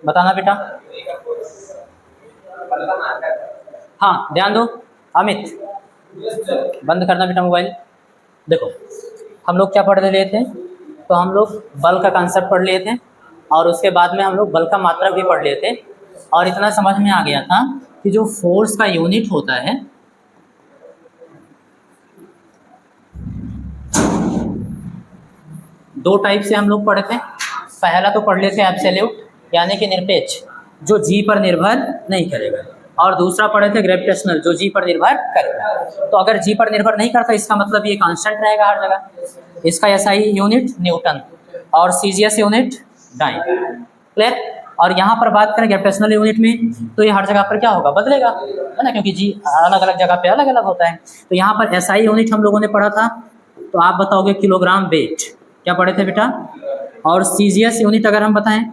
बताना बेटा। हाँ ध्यान दो। अमित बंद करना बेटा मोबाइल। देखो हम लोग क्या पढ़ रहे थे, तो हम लोग बल का कंसेप्ट पढ़ लिए थे और उसके बाद में हम लोग बल का मात्रक भी पढ़ लिए थे और इतना समझ में आ गया था कि जो फोर्स का यूनिट होता है दो टाइप से हम लोग पढ़े थे। पहला तो पढ़ लेते हैं एब्सोल्यूट यानी कि निरपेक्ष, जो जी पर निर्भर नहीं करेगा, और दूसरा पढ़े थे ग्रेविटेशनल, जो जी पर निर्भर करेगा। तो अगर जी पर निर्भर नहीं करता इसका मतलब ये कांस्टेंट रहेगा हर जगह। इसका एसआई यूनिट न्यूटन और सीजीएस यूनिट डाइन। क्लियर। और यहाँ पर बात करें ग्रेविटेशनल यूनिट में तो ये हर जगह पर क्या होगा, बदलेगा, है ना, क्योंकि जी अलग अलग जगह पे अलग अलग होता है। तो यहाँ पर एसआई यूनिट हम लोगों ने पढ़ा था, तो आप बताओगे किलोग्राम वेट, क्या पढ़े थे बेटा। और सीजीएस यूनिट अगर हम बताएं,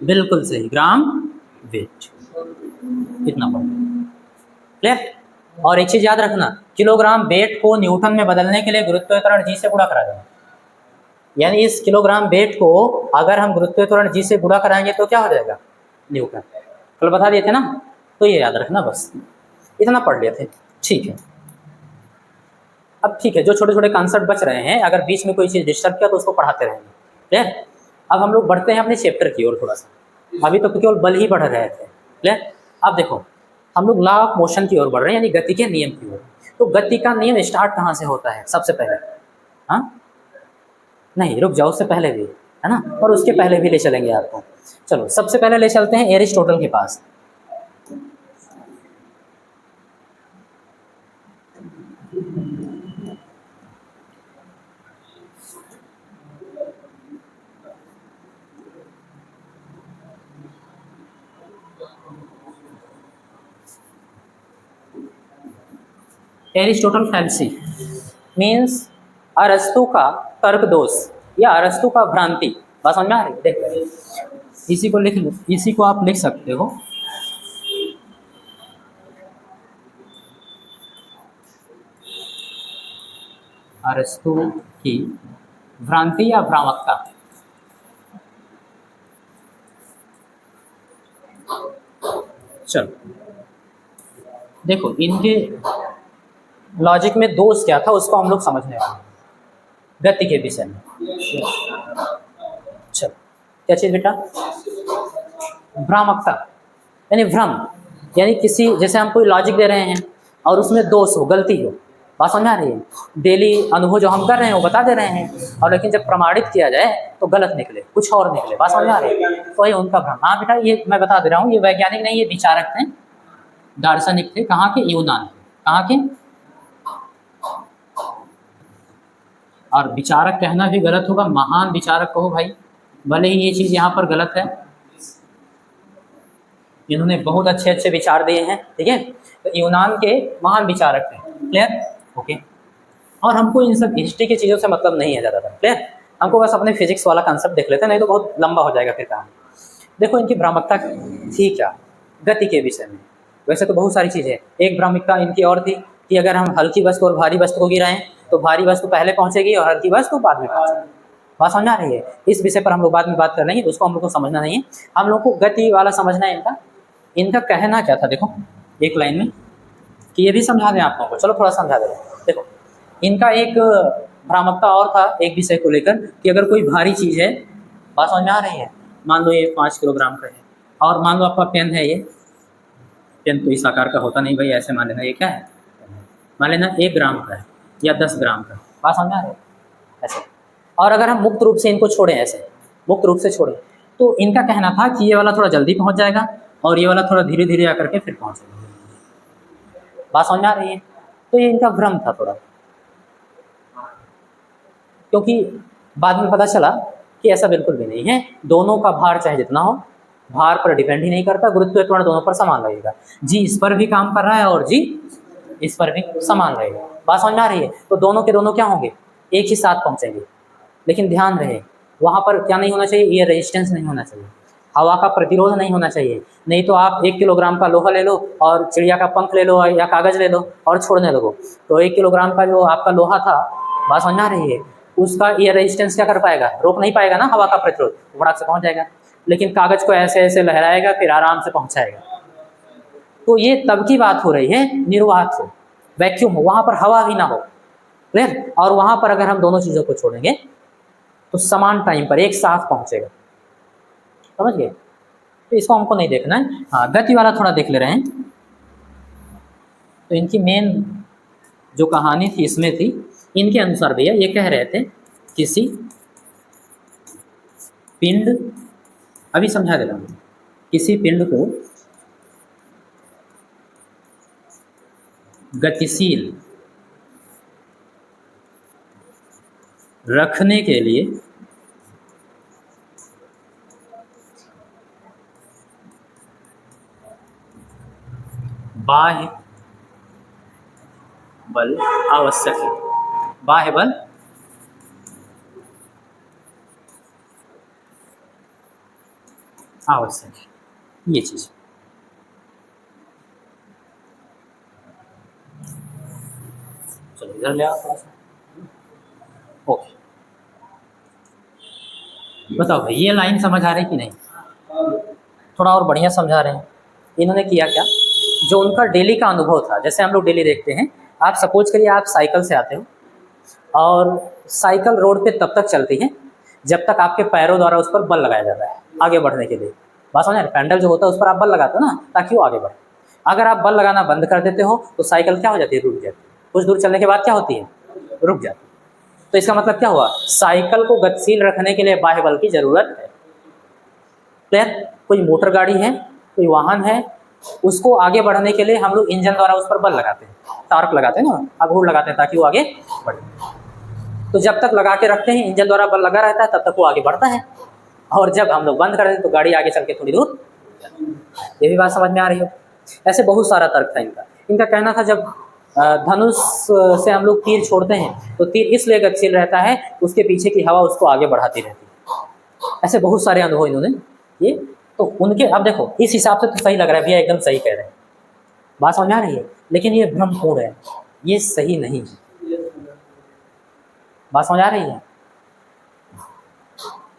बिल्कुल सही, ग्राम वेट, इतना पढ़ो। क्लियर। और एक चीज याद रखना, किलोग्राम वेट को न्यूटन में बदलने के लिए गुरुत्वाकर्षण जी से गुणा करा देना। यानी इस किलोग्राम वेट को अगर हम गुरुत्वाकर्षण जी से गुणा कराएंगे तो क्या हो जाएगा, न्यूटन। कल बता दिए थे ना, तो ये याद रखना, बस इतना पढ़ लिए थे। ठीक है, अब ठीक है, जो छोटे छोटे कॉन्सेप्ट बच रहे हैं अगर बीच में कोई चीज़ डिस्टर्ब किया तो उसको पढ़ाते रहेंगे। क्लियर। अब हम लोग बढ़ते हैं अपने चैप्टर की ओर थोड़ा सा, अभी तो केवल बल ही बढ़ रहे थे। क्लियर। अब देखो हम लोग लॉ ऑफ मोशन की ओर बढ़ रहे हैं, यानी गति के नियम की ओर। तो गति का नियम स्टार्ट कहाँ से होता है सबसे पहले, हाँ नहीं रुक जाओ, उससे पहले भी है ना, और उसके पहले भी ले चलेंगे आपको। चलो सबसे पहले ले चलते हैं एरिस्टोटल के पास। एरिस्टोटल फैल्सी मीन्स अरस्तु का तर्क दोष या अरस्तु का भ्रांति। बात समझ में आ रही है। देख इसी को लिख लो, इसी को आप लिख सकते हो अरस्तु की भ्रांति या भ्रामकता। चलो देखो इनके लॉजिक में दोष क्या था उसको हम लोग समझने वाले गति के विषय में। चलो क्या चीज बेटा, भ्रामकता यानी भ्रम, यानी किसी जैसे हम कोई लॉजिक दे रहे हैं और उसमें दोष हो, गलती हो। बात समझ आ रही है। डेली अनुभव जो हम कर रहे हैं वो बता दे रहे हैं और लेकिन जब प्रमाणित किया जाए तो गलत निकले, कुछ और निकले। बात समझ आ रही है, तो ये उनका भ्रम। हाँ बेटा ये मैं बता दे रहा हूँ, ये वैज्ञानिक नहीं, ये विचारक थे, दार्शनिक थे। कहाँ के, यूनान। कहाँ के। और विचारक कहना भी गलत होगा, महान विचारक कहो भाई, भले ही ये चीज़ यहाँ पर गलत है, इन्होंने बहुत अच्छे अच्छे विचार दिए हैं। ठीक है, तो यूनान के महान विचारक थे। क्लियर। ओके। और हमको इन सब हिस्ट्री की चीज़ों से मतलब नहीं है ज़्यादातर। क्लियर। हमको बस अपने फिजिक्स वाला कंसेप्ट देख लेते हैं, नहीं तो बहुत लंबा हो जाएगा फिर कहानी। देखो इनकी भ्रामकता थी क्या गति के विषय में। वैसे तो बहुत सारी चीज़ें, एक भ्रामकता इनकी और थी कि अगर हम हल्की वस्तु और भारी वस्तु को गिराएं तो भारी वस्तु पहले पहुंचेगी और हल्की वस्तु बाद में पहुंचेगी। बात समझ आ रही है। इस विषय पर हम लोग बाद में बात कर लेंगे, उसको हम लोग को समझना नहीं है, हम लोग को गति वाला समझना है। इनका कहना क्या था, देखो एक लाइन में, कि ये भी समझा दें आप लोगों को। चलो थोड़ा समझा दे। देखो इनका एक भ्रामकता और था एक विषय को लेकर कि अगर कोई भारी चीज़ है, बात समझ में आ रही है, मान लो ये 5 किलोग्राम का है और मान लो आपका पेन है, ये पेन तो इस आकार का होता नहीं भाई, ऐसे मान लेना ये क्या है, मान लेना 1 ग्राम का है या 10 ग्राम का। बात समझ में आ रही है ऐसे। और अगर हम मुक्त रूप से इनको छोड़ें, ऐसे मुक्त रूप से छोड़ें, तो इनका कहना था कि ये वाला थोड़ा जल्दी पहुंच जाएगा और ये वाला थोड़ा धीरे धीरे आकर के फिर पहुंचेगा। बात समझ में आ रही है। तो ये इनका भ्रम था थोड़ा, क्योंकि बाद में पता चला कि ऐसा बिल्कुल भी नहीं है। दोनों का भार चाहे जितना हो, भार पर डिपेंड ही नहीं करता, गुरुत्वाकर्षण दोनों पर समान रहेगा। जी इस पर भी काम कर रहा है और जी इस पर भी समान रहेगा। बात समझ में आ रही है। तो दोनों के दोनों क्या होंगे, एक ही साथ पहुंचेंगे। लेकिन ध्यान रहे वहाँ पर क्या नहीं होना चाहिए, ये रेजिस्टेंस नहीं होना चाहिए, हवा का प्रतिरोध नहीं होना चाहिए। नहीं तो आप 1 किलोग्राम का लोहा ले लो और चिड़िया का पंख ले लो या कागज़ ले लो और छोड़ने लगो, तो 1 किलोग्राम का जो आपका लोहा था, बात समझ आ रही है, उसका एयर रेजिस्टेंस क्या कर पाएगा, रोक नहीं पाएगा ना हवा का प्रतिरोध, फटाक से पहुंच जाएगा। लेकिन कागज को ऐसे ऐसे लहराएगा फिर आराम से पहुंचाएगा। तो ये तब की बात हो रही है निर्वात से, वैक्यूम हो, वहां पर हवा भी ना हो, क्लियर। और वहां पर अगर हम दोनों चीजों को छोड़ेंगे तो समान टाइम पर एक साथ पहुंचेगा, समझ गए। तो इसको हमको नहीं देखना है। हाँ, गति वाला थोड़ा देख ले रहे हैं। तो इनकी मेन जो कहानी थी इसमें थी, इनके अनुसार भैया ये कह रहे थे किसी पिंड, अभी समझा देता हूँ, किसी पिंड को गतिशील रखने के लिए बाह्य बल आवश्यक है। बाह्य बल आवश्यक है, ये चीज। चलो इधर ले आओ थोड़ा सा। ओके, बताओ भाई ये लाइन समझ आ रही कि नहीं? थोड़ा और बढ़िया समझा रहे हैं। इन्होंने किया क्या, जो उनका डेली का अनुभव था, जैसे हम लोग डेली देखते हैं, आप सपोज करिए आप साइकिल से आते हो और साइकिल रोड पे तब तक चलती है जब तक आपके पैरों द्वारा उस पर बल लगाया जाता है आगे बढ़ने के लिए। बात समझ रहे, पैडल जो होता है उस पर आप बल लगाते हो ना ताकि वो आगे बढ़े। अगर आप बल लगाना बंद कर देते हो तो साइकिल क्या हो जाती है, रुक जाती है। कुछ दूर चलने के बाद क्या होती है, रुक जाती है। तो इसका मतलब क्या हुआ, साइकिल को गतिशील रखने के लिए बाह्य बल की जरूरत है। क्लियर। कोई मोटर गाड़ी है, कोई वाहन है, उसको आगे बढ़ने के लिए हम लोग इंजन द्वारा उस पर बल लगाते हैं, टार्क लगाते हैं ना, अघूर लगाते हैं ताकि वो आगे बढ़े। तो जब तक लगा के रखते हैं, इंजन द्वारा बल लगा रहता है, तब तक वो आगे बढ़ता है। और जब हम लोग बंद कर देते तो गाड़ी आगे चल के थोड़ी दूर। ये भी बात समझ में आ रही हो। ऐसे बहुत सारा तर्क था इनका। इनका कहना था जब धनुष से हम लोग तीर छोड़ते हैं तो तीर इसलिए गतिशील रहता है, उसके पीछे की हवा उसको आगे बढ़ाती रहती है। ऐसे बहुत सारे अनुभव इन्होंने ये। तो उनके, अब देखो इस हिसाब से तो सही लग रहा है भैया, एकदम सही कह रहे हैं, बात समझ आ रही है। लेकिन ये भ्रमपूर्ण है, ये सही नहीं है। बात समझ आ रही है।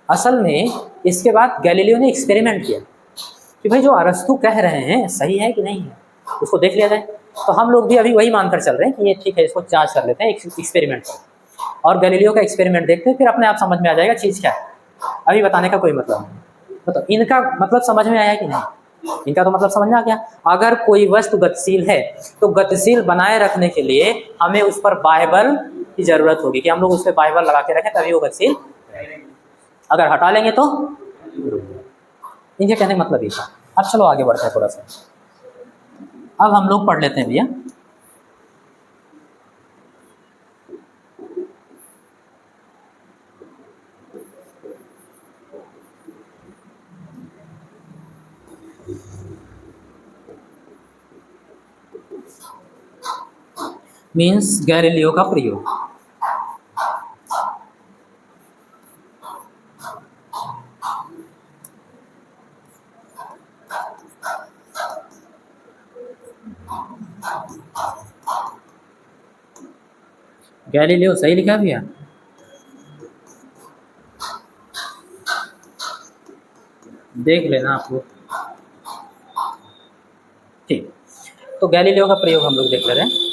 असल में इसके बाद गैलीलियो ने एक्सपेरिमेंट किया कि भाई जो अरस्तु कह रहे हैं सही है कि नहीं है, उसको देख लिया जाए। तो हम लोग भी अभी वही मानकर चल रहे हैं कि ये ठीक है, इसको जांच कर लेते हैं एक्सपेरिमेंट पर। और गैलीलियो का एक्सपेरिमेंट देखते हैं, फिर अपने आप समझ में आ जाएगा चीज़ क्या है। अभी बताने का कोई मतलब नहीं। तो इनका मतलब समझ में आया कि नहीं? इनका तो मतलब समझ में आ गया। अगर कोई वस्तु गतिशील है तो गतिशील बनाए रखने के लिए हमें उस पर बाह्य बल की जरूरत होगी, कि हम लोग उस पर बाह्य बल लगा के रखें तभी वो गतिशील। अगर हटा लेंगे तो इनके कहने का मतलब ये था। अब चलो आगे बढ़ते हैं थोड़ा सा। अब हम लोग पढ़ लेते हैं भैया मीन्स गैलीलियो का प्रयोग। गैलीलियो सही लिखा भैया? देख लेना आप लोग, ठीक। तो गैलीलियो का प्रयोग हम लोग देख ले रहे हैं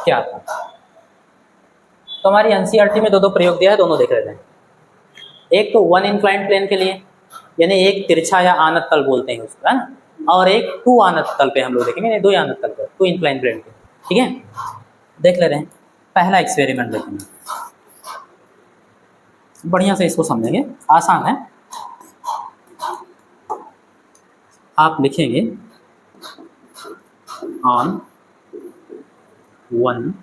क्या था। तो हमारी एनसीईआरटी में दो दो प्रयोग दिया है, दोनों देख लेते हैं। एक तो वन इंक्लाइंड प्लेन के लिए, यानी एक तिरछा या आनत तल बोलते हैं उसको, है ना। और एक टू आनत तल पे हम लोग देखेंगे, यानी दो आनत तल पे, टू इंक्लाइंड प्लेन पे। ठीक है, देख ले रहे हैं। पहला एक्सपेरिमेंट देखेंगे, बढ़िया से इसको समझेंगे, आसान है। आप लिखेंगे ऑन वन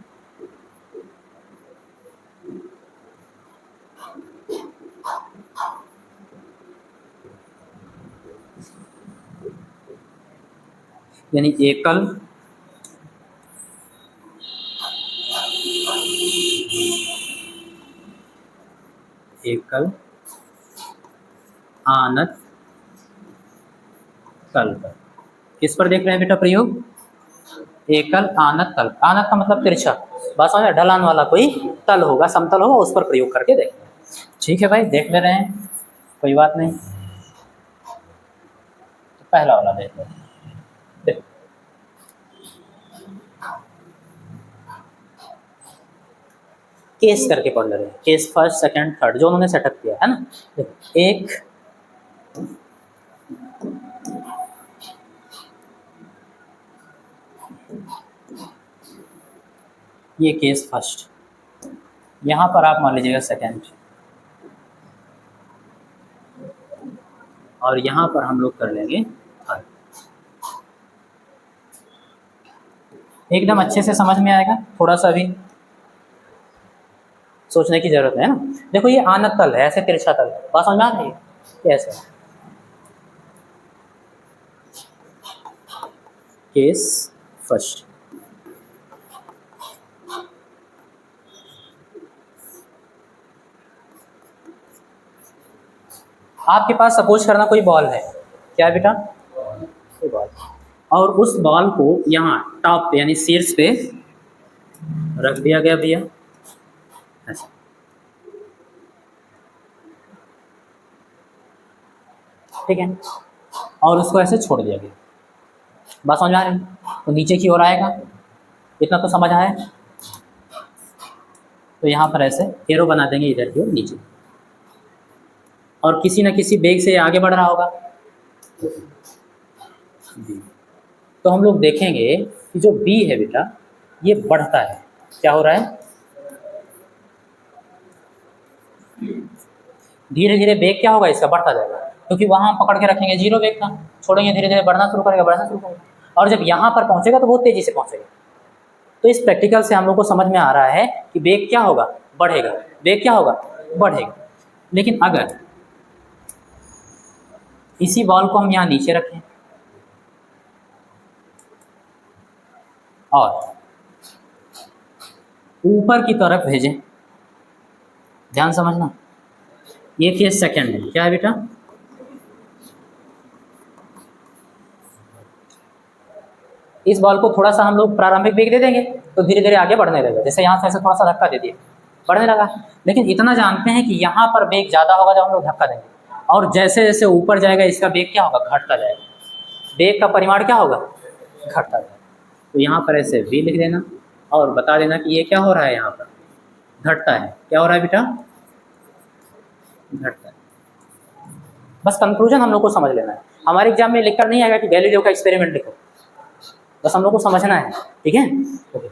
यानी एकल एकल आनत तल पर। किस पर देख रहे हैं बेटा प्रयोग? एकल आनत तल, आनत का मतलब तिरछा, बस समझ में, ढलान वाला कोई तल होगा, समतल होगा, उस पर प्रयोग करके देखें। ठीक है भाई, देख ले रहे हैं, कोई बात नहीं। तो पहला वाला देख लो, देखो केस करके पढ़ ले रहे हैं, केस फर्स्ट सेकंड थर्ड जो उन्होंने सेटअप किया है ना। देखो एक ये केस फर्स्ट, यहाँ पर आप मान लीजिएगा सेकंड, और यहाँ पर हम लोग कर लेंगे थर्ड। एकदम अच्छे से समझ में आएगा, थोड़ा सा भी सोचने की जरूरत है ना। देखो ये आनत तल है, ऐसे तिरछा तल, बात समझ में आ रही है, कैसे केस फर्स्ट। आपके पास सपोज करना कोई बॉल है, क्या बेटा, कोई बॉल, और उस बॉल को यहाँ टॉप पे यानी शीर्ष पे रख दिया गया भैया, ऐसा। ठीक है, और उसको ऐसे छोड़ दिया गया, बात समझ आ रही, तो नीचे की ओर आएगा, इतना तो समझ आया। तो यहाँ पर ऐसे एरो बना देंगे इधर की ओर नीचे, और किसी न किसी बेग से आगे बढ़ रहा होगा। तो हम लोग देखेंगे कि जो बी है बेटा ये बढ़ता है, क्या हो रहा है, धीरे धीरे बेग क्या होगा इसका, बढ़ता जाएगा, क्योंकि वहाँ हम पकड़ के रखेंगे जीरो बेग था, छोड़ेंगे धीरे धीरे बढ़ना शुरू करेगा, बढ़ना शुरू करेगा, और जब यहाँ पर पहुँचेगा तो बहुत तेज़ी से पहुँचेगा। तो इस प्रैक्टिकल से हम लोग को समझ में आ रहा है कि बेग क्या होगा, बढ़ेगा, बेग क्या होगा, बढ़ेगा। लेकिन अगर इसी बॉल को हम यहाँ नीचे रखें और ऊपर की तरफ भेजें, ध्यान समझना, ये केस सेकंड है, क्या है बेटा, इस बॉल को थोड़ा सा हम लोग प्रारंभिक वेग दे देंगे तो धीरे धीरे आगे बढ़ने लगेगा, जैसे यहाँ से ऐसे थोड़ा सा धक्का दे दिए, बढ़ने लगा। लेकिन इतना जानते हैं कि यहाँ पर वेग ज़्यादा होगा जब हम लोग धक्का देंगे, और जैसे जैसे ऊपर जाएगा इसका वेग क्या होगा, घटता जाएगा, वेग का परिमाण क्या होगा, घटता जाएगा। तो यहाँ पर ऐसे v लिख देना और बता देना कि ये क्या हो रहा है, यहाँ पर घटता है, क्या हो रहा है बेटा, घटता है। बस कंक्लूजन हम लोग को समझ लेना है, हमारे एग्जाम में लिखकर नहीं आएगा कि गैलीलियो का एक्सपेरिमेंट लिखो, बस हम लोग को समझना है। ठीक है, ओके।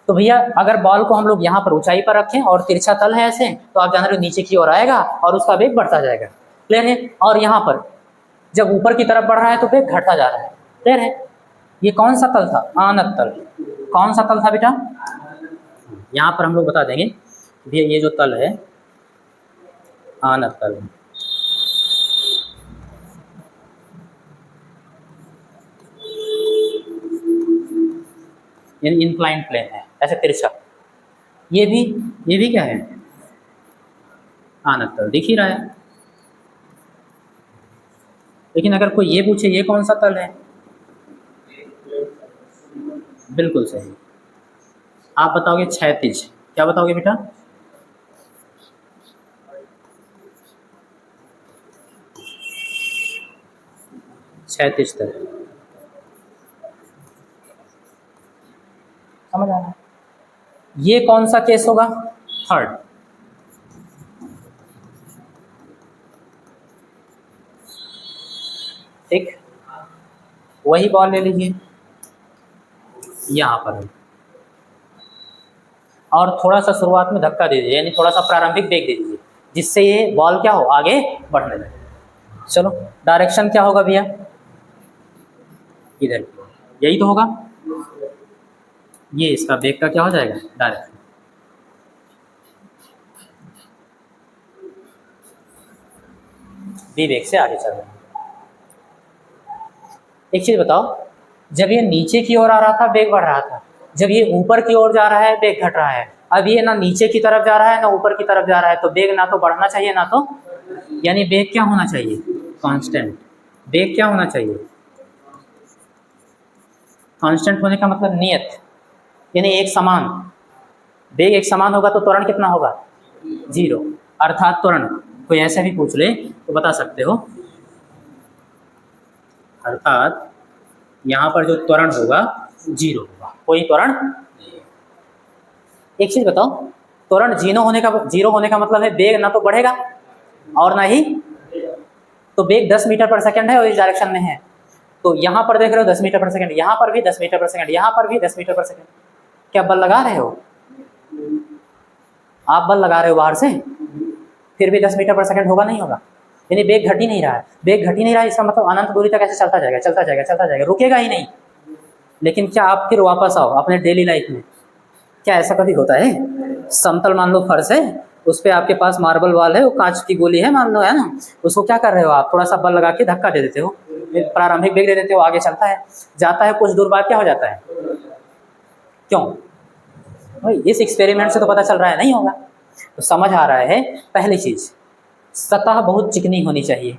तो भैया अगर बॉल को हम लोग यहाँ पर ऊंचाई पर रखें और तिरछा तल है ऐसे, तो आप जान रहे हो नीचे की ओर आएगा और उसका वेग बढ़ता जाएगा, क्लियर है। और यहाँ पर जब ऊपर की तरफ बढ़ रहा है तो वेग घटता जा रहा है, क्लियर है। ये कौन सा तल था, आनत तल, कौन सा तल था बेटा, यहाँ पर हम लोग बता देंगे भैया ये जो तल है आनत तल है। यानी इंक्लाइंड प्लेन है, ऐसे तिरछा, ये भी क्या है, आनत तल, दिख ही रहा है। लेकिन अगर कोई ये पूछे ये कौन सा तल है, बिल्कुल सही, आप बताओगे क्षैतिज, क्या बताओगे बेटा, क्षैतिज तल, समझ आ रहा है। ये कौन सा केस होगा, थर्ड। ठीक, वही बॉल ले लीजिए यहाँ पर, और थोड़ा सा शुरुआत में धक्का दे दीजिए, यानी थोड़ा सा प्रारंभिक वेग दे दीजिए, जिससे ये बॉल क्या हो, आगे बढ़ने लगे। चलो डायरेक्शन क्या होगा भैया, इधर, यही तो होगा, ये इसका वेग का क्या हो जाएगा, डायरेक्शन। बी वेग से आगे चल रहे हैं। एक चीज बताओ, जब ये नीचे की ओर आ रहा था वेग बढ़ रहा था, जब ये ऊपर की ओर जा रहा है वेग घट रहा है, अब ये ना नीचे की तरफ जा रहा है ना ऊपर की तरफ जा रहा है, तो वेग ना तो बढ़ना चाहिए ना तो, यानी वेग क्या होना चाहिए, कांस्टेंट। वेग क्या होना चाहिए, कांस्टेंट होने का मतलब नियत, यानी एक समान। वेग एक समान होगा तो त्वरण कितना होगा? 0। अर्थात त्वरण कोई ऐसे भी पूछ ले तो बता सकते हो, अर्थात यहाँ पर जो त्वरण होगा 0 होगा, कोई त्वरण नहीं। एक चीज बताओ, त्वरण 0 होने का मतलब है वेग ना तो बढ़ेगा और ना ही, तो वेग 10 मीटर पर सेकंड है और इस डायरेक्शन में है, तो यहाँ पर देख रहे हो 10 मीटर पर सेकंड, यहाँ पर भी 10 मीटर पर सेकंड, यहाँ पर भी 10 मीटर पर सेकंड। क्या बल लगा रहे हो? आप बल लगा रहे हो बाहर से, फिर भी 10 मीटर पर सेकंड होगा नहीं होगा? यानी वेग घट ही नहीं रहा है। वेग घट ही नहीं रहा है इसका मतलब अनंत दूरी तक ऐसे चलता जाएगा, चलता जाएगा, चलता जाएगा, रुकेगा ही नहीं। लेकिन क्या आप फिर वापस आओ अपने डेली लाइफ में, क्या ऐसा कभी होता है? समतल मान लो फर्श है, उस पर आपके पास मार्बल वॉल है, वो कांच की गोली है मान लो, है ना, उसको क्या कर रहे हो आप? थोड़ा सा बल लगा के धक्का दे देते हो, प्रारंभिक वेग दे देते हो, आगे चलता है, जाता है, कुछ दूर बाद क्या हो जाता है? क्यों भाई? इस एक्सपेरिमेंट से तो पता चल रहा है नहीं होगा। तो समझ आ रहा है, पहली चीज सतह बहुत चिकनी होनी चाहिए।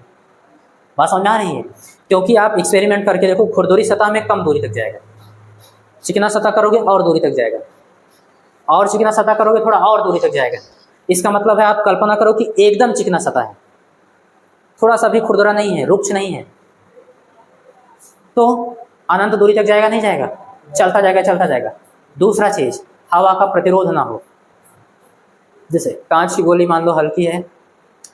बात समझ आ रही है? क्योंकि आप एक्सपेरिमेंट करके देखो, खुरदुरी सतह में कम दूरी तक जाएगा, चिकना सतह करोगे और दूरी तक जाएगा, और चिकना सतह करोगे थोड़ा और दूरी तक जाएगा। इसका मतलब है आप कल्पना करो कि एकदम चिकना सतह है, थोड़ा सा भी खुरदुरा नहीं है, रुक्ष नहीं है, तो अनंत दूरी तक जाएगा नहीं जाएगा? चलता जाएगा, चलता जाएगा। दूसरा चीज, हवा का प्रतिरोध ना हो। जैसे कांच की गोली मान लो हल्की है,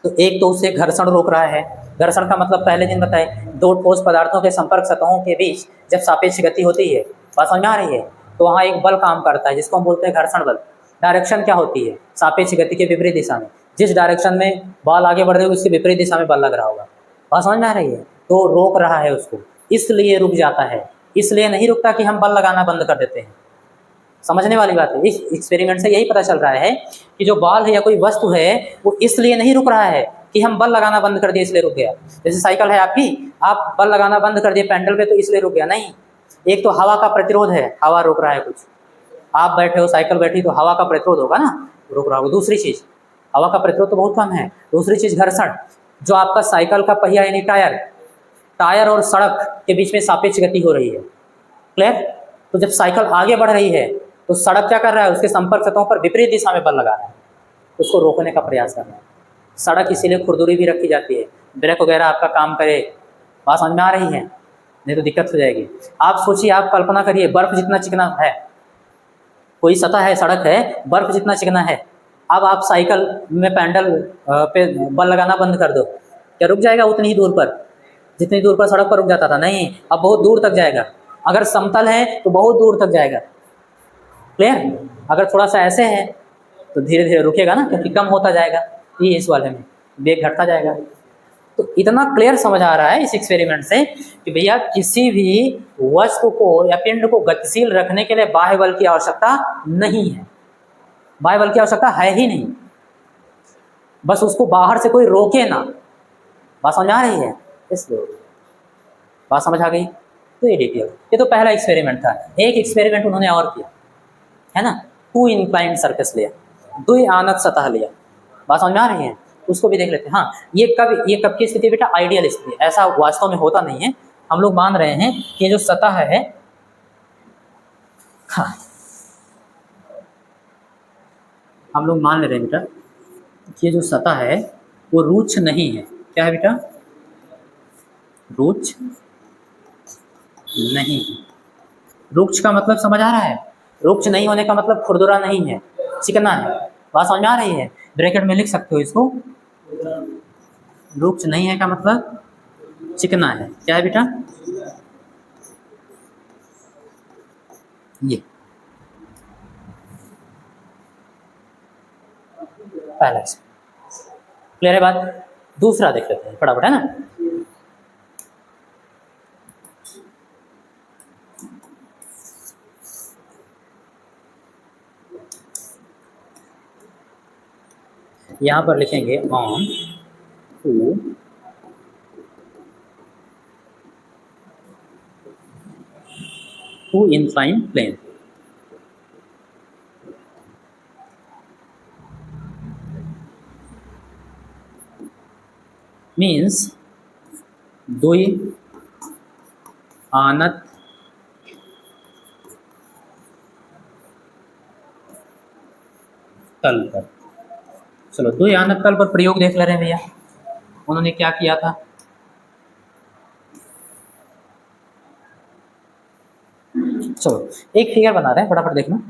तो एक तो उससे घर्षण रोक रहा है। घर्षण का मतलब पहले दिन बताए, दो ठोस पदार्थों के संपर्क सतहों के बीच जब सापेक्ष गति होती है, बात समझ में आ रही है, तो वहाँ एक बल काम करता है जिसको हम बोलते हैं घर्षण बल। डायरेक्शन क्या होती है? सापेक्ष गति के विपरीत दिशा में, जिस डायरेक्शन में बॉल आगे बढ़ रही है उसके विपरीत दिशा में बल लग रहा होगा। बात समझ में आ रही है? तो रोक रहा है उसको, इसलिए रुक जाता है। इसलिए नहीं रुकता कि हम बल लगाना बंद कर देते हैं। समझने वाली बात है। इस एक्सपेरिमेंट से यही पता चल रहा है कि जो बॉल है या कोई वस्तु है वो इसलिए नहीं रुक रहा है कि हम बल लगाना बंद कर दिए इसलिए रुक गया। जैसे साइकिल है आपकी, आप बल लगाना बंद कर दिए पैडल पे तो इसलिए रुक गया, नहीं। एक तो हवा का प्रतिरोध है, हवा रोक रहा है कुछ। आप बैठे हो, साइकिल बैठी, तो हवा का प्रतिरोध होगा ना, रोक रहा होगा। दूसरी चीज, हवा का प्रतिरोध तो बहुत कम है। दूसरी चीज घर्षण, जो आपका साइकिल का पहिया यानी टायर और सड़क के बीच में सापेक्ष गति हो रही है। क्लियर? तो जब साइकिल आगे बढ़ रही है तो सड़क क्या कर रहा है? उसके संपर्क सतहों पर विपरीत दिशा में बल लगा रहा है, उसको रोकने का प्रयास कर रहा है। सड़क इसीलिए खुरदुरी भी रखी जाती है, ब्रेक वगैरह आपका काम करे। बात समझ में आ रही है? नहीं तो दिक्कत हो जाएगी। आप सोचिए, आप कल्पना करिए, बर्फ जितना चिकना है, कोई सतह है, सड़क है, बर्फ जितना चिकना है। अब आप साइकिल में पैडल पे बल लगाना बंद कर दो, क्या रुक जाएगा उतनी ही दूर पर जितनी दूर पर सड़क पर रुक जाता था? नहीं, अब बहुत दूर तक जाएगा। अगर समतल है तो बहुत दूर तक जाएगा। क्लियर? अगर थोड़ा सा ऐसे है तो धीरे धीरे रुकेगा ना, क्योंकि कम होता जाएगा। ये इस वाले में वेग घटता जाएगा। तो इतना क्लियर समझ आ रहा है इस एक्सपेरिमेंट से कि भैया किसी भी वस्तु को या पिंड को गतिशील रखने के लिए बाह्य बल की आवश्यकता नहीं है। बाह्य बल की आवश्यकता है ही नहीं, बस उसको बाहर से कोई रोके ना। बात समझ आ रही है? इसलिए बात समझ आ गई। तो ये डिटेल, ये तो पहला एक्सपेरिमेंट था। एक एक्सपेरिमेंट उन्होंने और किया है ना, 2 इंक्लाइंड सरफेस लिया, 2 आनत सतह लिया। बात समझ में आ रही है? उसको भी देख लेते हैं। हाँ, ये कब की स्थिति बेटा? आइडियल स्थिति। ऐसा वास्तव में होता नहीं है, हम लोग मान रहे हैं कि ये जो सतह है, हाँ हम लोग मान ले रहे हैं बेटा कि ये जो सतह है वो रुक्ष नहीं है। क्या है बेटा? रुक्ष नहीं है। रुक्ष का मतलब समझ आ रहा है? रुक्ष नहीं होने का मतलब खुरदुरा नहीं है, चिकना है। बात समझ में आ रही है? ब्रैकेट में लिख सकते हो इसको, रुक्ष नहीं है का मतलब चिकना है। क्या है बेटा? ये पहला क्लियर है बात? दूसरा देख लेते हैं फटाफट, है ना। यहाँ पर लिखेंगे on two incline plane. Means 2 आनत तल पर। चलो द्वियानक तल पर प्रयोग देख ले रहे हैं भैया, उन्होंने क्या किया था। चलो एक फिगर बना रहे हैं, फटाफट देखना।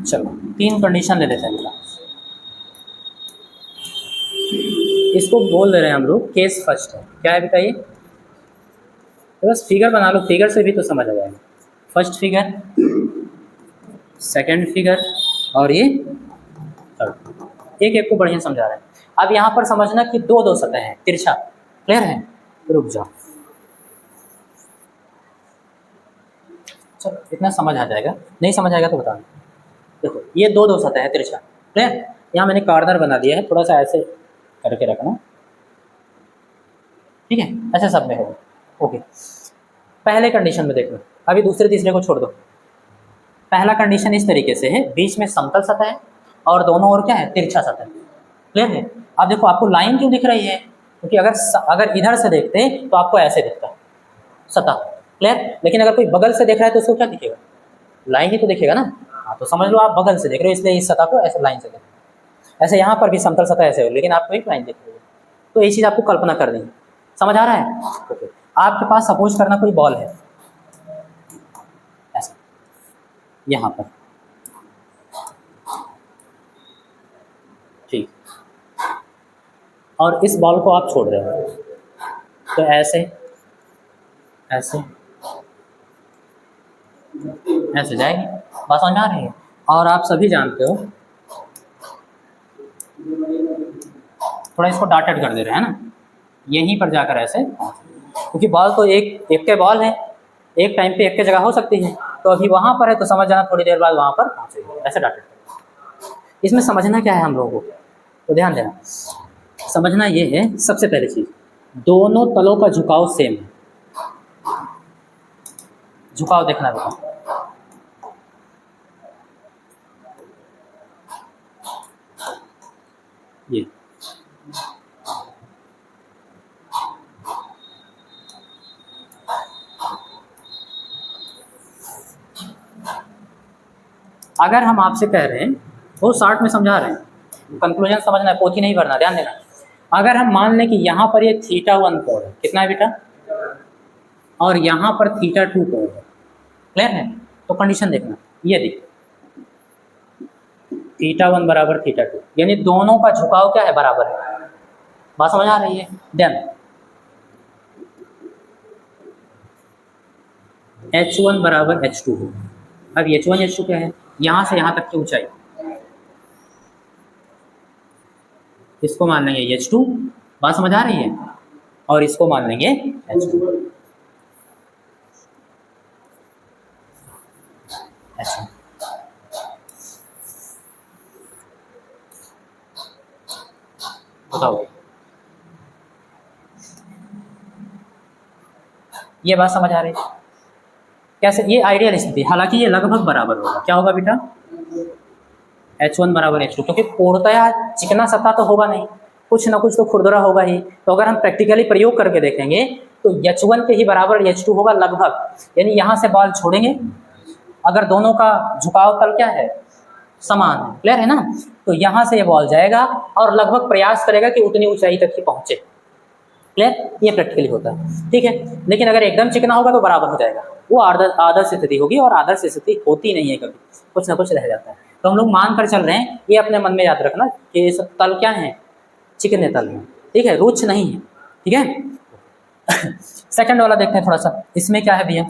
चलो 3 कंडीशन ले लेते हैं बेटा, इसको बोल दे रहे हैं हम लोग केस फर्स्ट है। क्या है बेटा ये, तो बस फिगर बना लो, फिगर से भी तो समझ आ जाएगा। फर्स्ट फिगर, सेकंड फिगर और ये थर्ड, एक एक को बढ़िया समझा रहे हैं। अब यहाँ पर समझना कि दो दो सतह है तिरछा, क्लियर है। रुक जाओ, चलो इतना समझ आ जाएगा, नहीं समझ आएगा तो बताना। देखो ये दो दो सतह है तिरछा, क्लियर। यहाँ मैंने कॉर्नर बना दिया है, थोड़ा सा ऐसे करके रखना, ठीक है, ऐसे सब में होगा। ओके, पहले कंडीशन में देखो, अभी दूसरे तीसरे को छोड़ दो। पहला कंडीशन इस तरीके से है, बीच में समतल सतह है और दोनों ओर क्या है, तिरछा सतह, क्लियर है। अब देखो आपको लाइन क्यों दिख रही है, क्योंकि अगर इधर से देखते तो आपको ऐसे दिखता सतह, क्लियर। लेकिन अगर कोई बगल से देख रहा है तो उसको क्या दिखेगा, लाइन ही तो दिखेगा ना। हाँ तो समझ लो आप बगल से देख रहे हो, इसलिए इस सतह को ऐसे लाइन से देख। ऐसे यहाँ पर भी समतल सतह ऐसे हो, लेकिन आपको एक लाइन दिख रही है, तो ये चीज़ आपको कल्पना करनी है। समझ आ रहा है। ओके, आपके पास सपोज करना कोई बॉल है ऐसा यहाँ पर, ठीक, और इस बॉल को आप छोड़ रहे हो, तो ऐसे ऐसे ऐसे जाएगी, बात समझ में आ रही है। और आप सभी जानते हो, थोड़ा इसको डॉटेड कर दे रहे हैं ना, यहीं पर जाकर ऐसे, क्योंकि बॉल तो एक के बॉल है, एक टाइम पे एक के जगह हो सकती है, तो अभी वहाँ पर है तो समझ जाना थोड़ी देर बाद वहाँ पर पहुँचेगी, ऐसे डॉटेड। इसमें समझना क्या है हम लोगों को, तो ध्यान देना, समझना ये है सबसे पहली चीज़, दोनों तलों का झुकाव सेम है। झुकाव देखना बेटा, ये अगर हम आपसे कह रहे हैं, वो शॉर्ट में समझा रहे हैं, कंक्लूजन समझना है, पोथी नहीं भरना, ध्यान देना। अगर हम मान लें कि यहाँ पर ये θ1 कोण है, कितना है बेटा, और यहाँ पर θ2 कोण है, क्लियर है, तो कंडीशन देखना, ये देखिए θ1 बराबर θ2, यानी दोनों का झुकाव क्या है, बराबर है। बात समझ आ रही है। देन H1 बराबर H2 हो। अब H1 H2 क्या है, यहाँ से यहाँ तक की ऊंचाई, इसको मान लेंगे H2, बात समझ आ रही है, और इसको मान लेंगे H2। बताओ, ये बात समझ आ रही है कैसे, ये आइडियल स्थिति, हालांकि ये लगभग बराबर होगा। क्या होगा बेटा, H1 बराबर H2, क्योंकि पूर्णतया चिकना सतह तो होगा नहीं, कुछ ना कुछ तो खुरदरा होगा ही। तो अगर हम प्रैक्टिकली प्रयोग करके देखेंगे तो H1 के ही बराबर H2 होगा लगभग, यानी यहाँ से बॉल छोड़ेंगे, अगर दोनों का झुकाव तल क्या है, समान है, क्लियर है ना, तो यहाँ से ये बॉल जाएगा और लगभग प्रयास करेगा कि उतनी ऊंचाई तक ही पहुँचे, क्लियर, ये प्रैक्टिकली होता है, ठीक है। लेकिन अगर एकदम चिकना होगा तो बराबर हो जाएगा, वो आदर्श स्थिति होगी, और आदर्श स्थिति होती नहीं है, कभी कुछ ना कुछ रह जाता है। तो हम लोग मान कर चल रहे हैं, ये अपने मन में याद रखना कि ये सब तल क्या है, चिकने तल हैं, ठीक है, रुक्ष नहीं है, ठीक है। सेकंड वाला देखते हैं थोड़ा सा, इसमें क्या है भैया,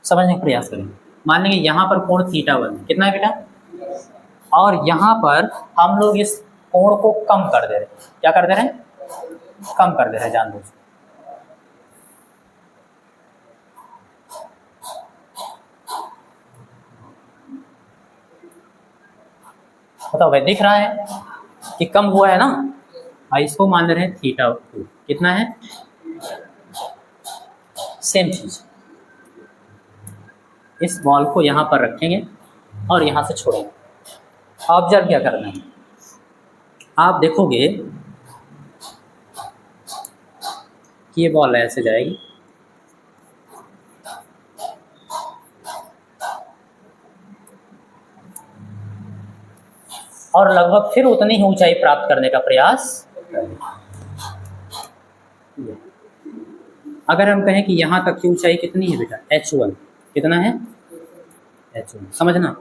समझने का प्रयास करें। मान लेंगे यहाँ पर कोण θ1 है, कितना है बेटा, और यहाँ पर हम लोग इस कोण को कम कर दे रहे हैं। क्या कर दे रहे हैं, कम कर दे रहे हैं जानबूझ के। बताओ भाई, दिख रहा है कि कम हुआ है ना। इसको मान ले रहे हैं θ2, कितना है, सेम चीज। इस बॉल को यहाँ पर रखेंगे और यहाँ से छोड़ेंगे। ऑब्जर्व क्या करना है, आप देखोगे कि ये बॉल ऐसे जाएगी और लगभग फिर उतनी ही ऊंचाई प्राप्त करने का प्रयास करेगी। अगर हम कहें कि यहाँ तक की ऊंचाई कितनी है बेटा, h1, कितना है, h1, समझना।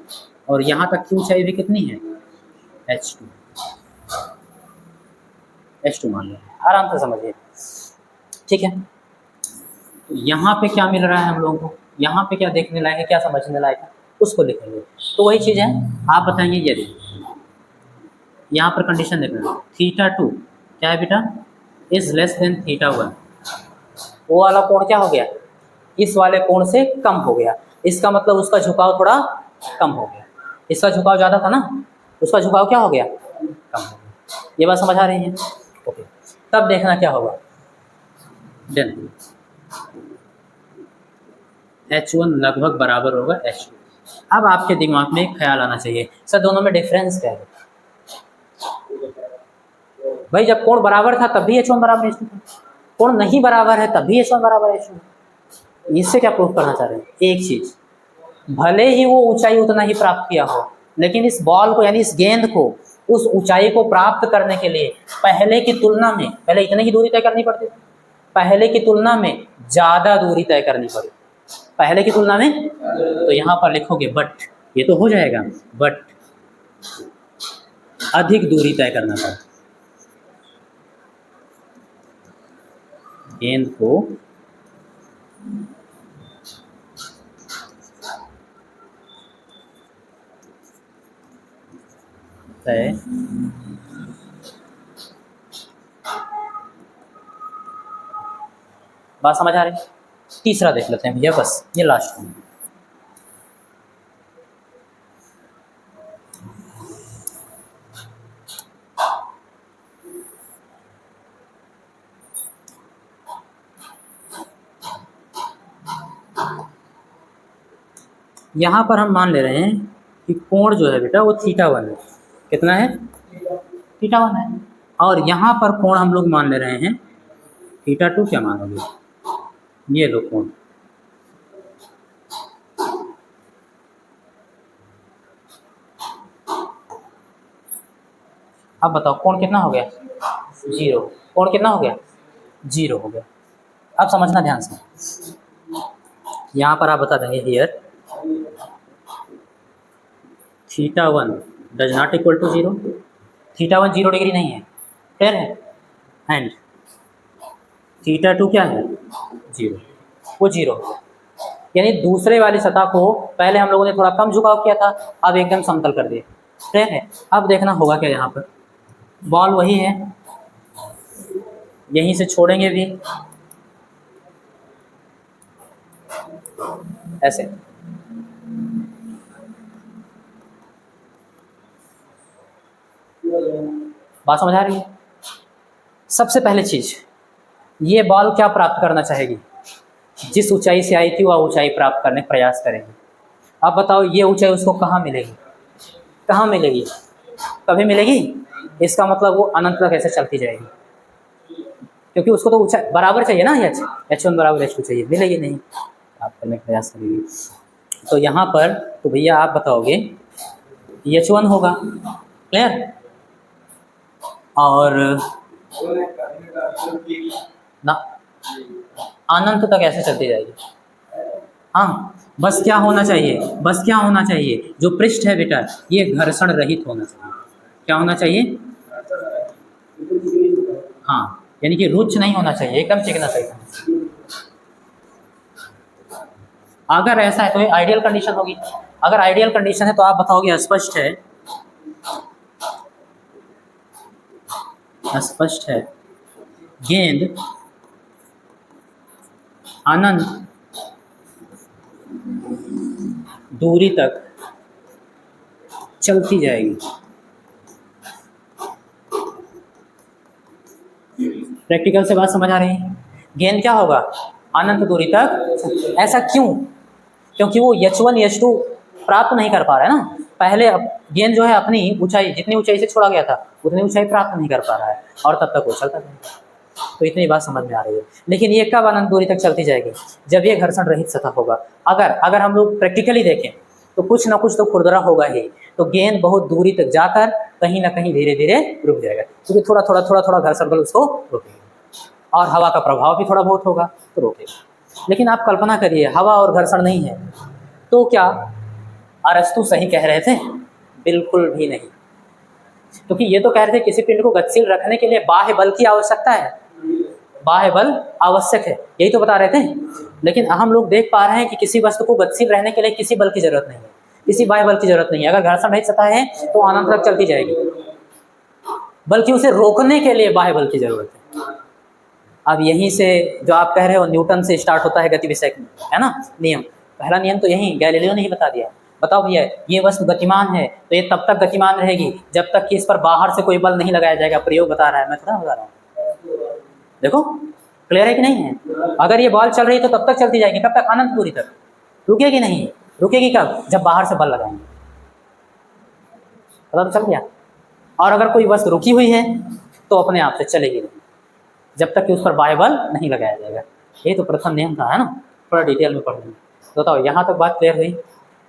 और यहाँ तक की ऊंचाई भी कितनी है, h2, h2 मान लो, आराम से समझिए, ठीक है। तो यहाँ पे क्या मिल रहा है हम लोगों को, यहाँ पे क्या देखने लायक है, क्या समझने लायक है, उसको लिखेंगे। तो वही चीज़ है, आप बताएंगे यदि यहाँ पर कंडीशन देखना, θ2 क्या है बेटा, इज लेस देन θ1, वो वाला कोण क्या हो गया, इस वाले कोण से कम हो गया। इसका मतलब उसका झुकाव थोड़ा कम हो गया। इसका झुकाव ज़्यादा था ना, उसका झुकाव क्या हो गया, कम हो गया। ये बात समझ आ रही है, ओके। तब देखना क्या होगा, देन h1 लगभग बराबर होगा h2। अब आपके दिमाग में एक ख्याल आना चाहिए, सर दोनों में डिफरेंस क्या है। भाई जब कोण बराबर था तब भी h1 बराबर h2 था, कोण नहीं बराबर है तब भी h1 बराबर h2। इससे क्या प्रूफ करना चाह रहे हैं, एक चीज, भले ही वो ऊंचाई उतना ही प्राप्त किया हो, लेकिन इस बॉल को यानी इस गेंद को उस ऊंचाई को प्राप्त करने के लिए पहले की तुलना में, पहले इतनी ही दूरी तय करनी पड़ती थी, पहले की तुलना में ज़्यादा दूरी तय करनी पड़ी, पहले की तुलना में। तो यहाँ पर लिखोगे बट, ये तो हो जाएगा, बट अधिक दूरी तय करना पड़ा गेंद को तय बात समझ आ रही। तीसरा देख लेते हैं भैया, बस ये लास्ट में। यहाँ पर हम मान ले रहे हैं कि कोण जो है बेटा वो θ1 है, कितना है, θ1 है। और यहाँ पर कोण हम लोग मान ले रहे हैं θ2, क्या मानोगे, ये लो कोण, अब बताओ कोण कितना हो गया, 0, कोण कितना हो गया, 0 हो गया। अब समझना ध्यान से, यहाँ पर आप बता देंगे here θ1 does not equal to 0, θ1 0 degree नहीं है, क्लियर है, एंड θ2 क्या है, 0, वो 0 हो गया। यानी दूसरे वाली सतह को पहले हम लोगों ने थोड़ा कम झुकाव किया था, अब एकदम समतल कर दिए, क्लियर है। अब देखना होगा क्या, यहाँ पर बॉल वही है, यहीं से छोड़ेंगे भी ऐसे, बात समझ आ रही है। सबसे पहले चीज, ये बॉल क्या प्राप्त करना चाहेगी, जिस ऊंचाई से आई थी वह ऊंचाई प्राप्त करने का प्रयास करेगी। अब बताओ ये ऊंचाई उसको कहाँ मिलेगी, कहाँ मिलेगी, कभी मिलेगी, इसका मतलब वो अनंत तक ऐसे चलती जाएगी, क्योंकि उसको तो ऊंचाई बराबर चाहिए ना, h1 बराबर h2 चाहिए, मिलेगी नहीं, आप करने का प्रयास करेगी। तो यहाँ पर तो भैया आप बताओगे h1 होगा, क्लियर, और ना अनंत तक ऐसे चलती जाएगी। हाँ, बस क्या होना चाहिए, बस क्या होना चाहिए, जो पृष्ठ है बेटा ये घर्षण रहित होना चाहिए। क्या होना चाहिए, हाँ, यानी कि रुच नहीं होना चाहिए, एकदम चिकना सही। अगर ऐसा है तो ये आइडियल कंडीशन होगी। अगर आइडियल कंडीशन है तो आप बताओगे अस्पष्ट है, अस्पष्ट है गेंद अनंत दूरी तक चलती जाएगी। प्रैक्टिकल से बात समझ आ रही है? गेंद क्या होगा? अनंत दूरी तक। ऐसा क्यों? क्योंकि वो H1 H2 प्राप्त नहीं कर पा रहा है ना। पहले गेंद जो है अपनी ऊंचाई, जितनी ऊंचाई से छोड़ा गया था उतनी ऊंचाई प्राप्त नहीं कर पा रहा है और तब तक वो चलता रहेगा। तो इतनी बात समझ में आ रही है। लेकिन ये कब अनंत दूरी तक चलती जाएगी? जब ये घर्षण रहित सतह होगा। अगर हम लोग प्रैक्टिकली देखें तो कुछ ना कुछ तो खुरदरा होगा ही, तो गेंद बहुत दूरी तक जाकर कहीं ना कहीं धीरे धीरे रुक जाएगा, क्योंकि थोड़ा घर्षण बल उसको रोकेगा और हवा का प्रभाव भी थोड़ा बहुत होगा तो रोकेगा। लेकिन आप कल्पना करिए हवा और घर्षण नहीं है, तो क्या अरस्तु सही कह रहे थे? बिल्कुल भी नहीं। क्योंकि ये तो कह रहे थे किसी पिंड को गतिशील रखने के लिए बाह्य बल की आवश्यकता है, बाह्य बल आवश्यक है, यही तो बता रहे थे। लेकिन हम लोग देख पा रहे हैं कि किसी वस्तु को गतिशील रहने के लिए किसी बल की जरूरत नहीं है, किसी बाह्य बल की जरूरत नहीं है। अगर घर्षण रहित सतह है तो अनंत तक चलती जाएगी, बल्कि उसे रोकने के लिए बाह्य बल की जरूरत है। अब यहीं से जो आप कह रहे हो न्यूटन से स्टार्ट होता है गति विषय, है ना, नियम। पहला नियम तो यही गैलीलियो ने ही बता दिया। बताओ भैया, ये वस्तु गतिमान है तो ये तब तक गतिमान रहेगी जब तक कि इस पर बाहर से कोई बल नहीं लगाया जाएगा। प्रयोग बता रहा है, मैं थोड़ा बता रहा हूँ। देखो क्लियर है कि नहीं है? अगर ये बॉल चल रही है तो तब तक चलती जाएगी, कब तक? अनंत दूरी तक। रुकेगी नहीं। रुकेगी कब? जब बाहर से बल लगाएंगे। पता तो चल गया। और अगर कोई वस्तु रुकी हुई है तो अपने आप से चलेगी नहीं जब तक कि उस पर बाह्य बल नहीं लगाया जाएगा। ये तो प्रथम नियम था, है ना। थोड़ा डिटेल में पढ़ लेंगे। बताओ यहाँ तक बात क्लियर हुई?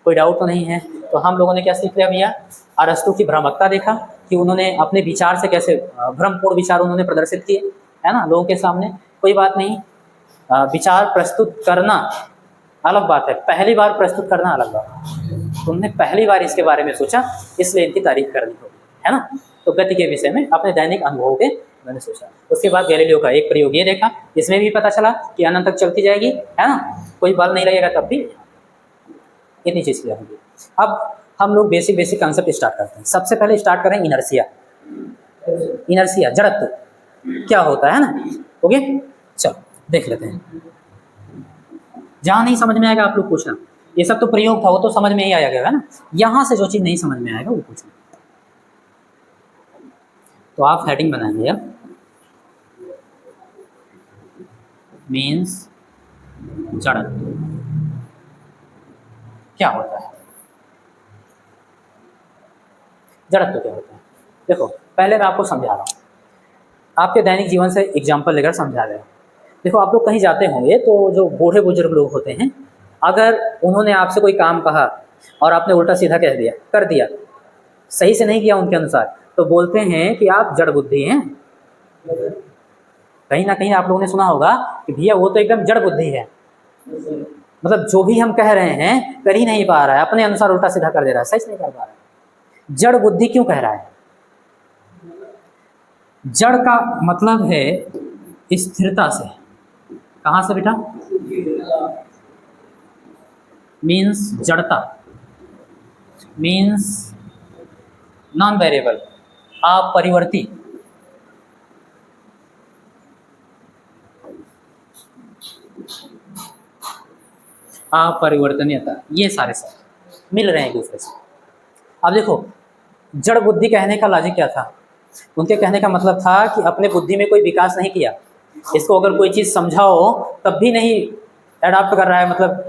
कोई डाउट तो नहीं है? तो हम लोगों ने क्या सीख लिया भैया? अरस्तु की भ्रामकता देखा कि उन्होंने अपने विचार से कैसे भ्रमपूर्ण विचार उन्होंने प्रदर्शित किए, है ना, लोगों के सामने। कोई बात नहीं, विचार प्रस्तुत करना अलग बात है, पहली बार प्रस्तुत करना अलग बात है। तुमने पहली बार इसके बारे में सोचा, इसलिए इनकी तारीफ करनी होगी, है ना। तो गति के विषय में अपने दैनिक अनुभवों के मैंने सोचा। उसके बाद गैलीलियो का एक प्रयोग ये देखा, इसमें भी पता चला कि अनंत तक चलती जाएगी, है ना, कोई बल नहीं लगेगा तब भी। इतनी चीज़ क्लियर होगी। अब हम लोग बेसिक कंसेप्ट स्टार्ट करते हैं। सबसे पहले स्टार्ट करें इनर्शिया। इनर्शिया जड़त्व क्या होता है ना। ओके, चलो देख लेते हैं। जहाँ नहीं समझ में आएगा आप लोग पूछना। ये सब तो प्रयोग था, वो तो समझ में ही आया गया, है ना। यहाँ से जो चीज़ नहीं समझ में आएगा वो पूछना। तो आप हेडिंग बनाएंगे अब, मीन्स जड़त्व क्या होता है। जड़त्व क्या होता है? देखो पहले मैं आपको समझा रहा हूँ, आपके दैनिक जीवन से एग्जाम्पल लेकर समझा रहा हूँ। देखो आप लोग कहीं जाते होंगे तो जो बूढ़े बुजुर्ग लोग होते हैं, अगर उन्होंने आपसे कोई काम कहा और आपने उल्टा सीधा कह दिया, कर दिया, सही से नहीं किया उनके अनुसार, तो बोलते हैं कि आप जड़ बुद्धि हैं। कहीं ना कहीं आप लोगों ने सुना होगा कि भैया वो तो एकदम जड़ बुद्धि है, मतलब जो भी हम कह रहे हैं कर ही नहीं पा रहा है, अपने अनुसार उल्टा सीधा कर दे रहा है, सही से नहीं कर पा रहा है। जड़ बुद्धि क्यों कह रहा है? जड़ का मतलब है स्थिरता से। कहाँ से बेटा? मीन्स जड़ता, मीन्स नॉन वेरिएबल, अपरिवर्ती। अपरिवर्तनीयता, ये सारे सब मिल रहे हैं एक दूसरे से। अब देखो जड़ बुद्धि कहने का लॉजिक क्या था? उनके कहने का मतलब था कि अपने बुद्धि में कोई विकास नहीं किया, इसको अगर कोई चीज़ समझाओ तब भी नहीं एडाप्ट कर रहा है, मतलब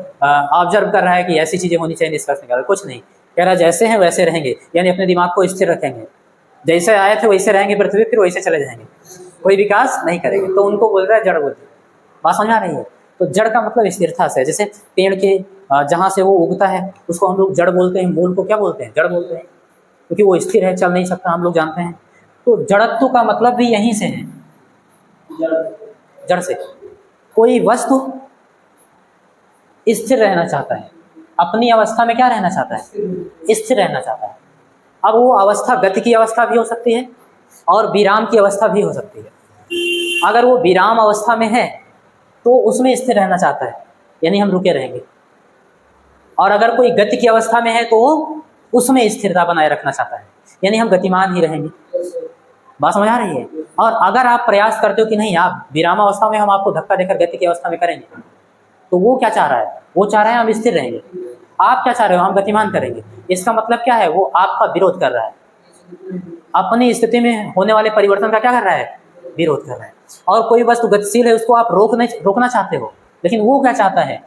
ऑब्जर्व कर रहा है कि ऐसी चीज़ें होनी चाहिए, निष्कर्ष निकाल कुछ नहीं, कह रहा जैसे हैं वैसे रहेंगे, यानी अपने दिमाग को स्थिर रखेंगे, जैसे आए थे वैसे रहेंगे पृथ्वी, फिर वैसे चले जाएंगे, कोई विकास नहीं करेंगे। तो उनको बोल रहा है जड़ बुद्धि। बात समझ आ रही है? तो जड़ का मतलब स्थिरता से। जैसे पेड़ के जहाँ से वो उगता है उसको हम लोग जड़ बोलते हैं, मूल को क्या बोलते हैं? जड़ बोलते हैं, क्योंकि वो स्थिर है, चल नहीं सकता, हम लोग जानते हैं। तो जड़त्व का मतलब भी यहीं से है, जड़ से। कोई वस्तु स्थिर रहना चाहता है, अपनी अवस्था में क्या रहना चाहता है? स्थिर रहना चाहता है। अब वो अवस्था गति की अवस्था भी हो सकती है और विराम की अवस्था भी हो सकती है। अगर वो विराम अवस्था में है तो उसमें स्थिर रहना चाहता है, यानी हम रुके रहेंगे। और अगर कोई गति की अवस्था में है तो वो उसमें स्थिरता बनाए रखना चाहता है, यानी हम गतिमान ही रहेंगे। बात समझ आ रही है? और अगर आप प्रयास करते हो कि नहीं आप विरामावस्था में हम आपको धक्का देकर गति की अवस्था में करेंगे, तो वो क्या चाह रहा है? वो चाह रहा है हम स्थिर रहेंगे। आप क्या चाह रहे हो? हम गतिमान करेंगे। इसका मतलब क्या है? वो आपका विरोध कर रहा है, अपनी स्थिति में होने वाले परिवर्तन का क्या कर रहा है? विरोध कर रहा है। और कोई वस्तु गतिशील है उसको आप रोकना चाहते हो, लेकिन वो क्या चाहता है?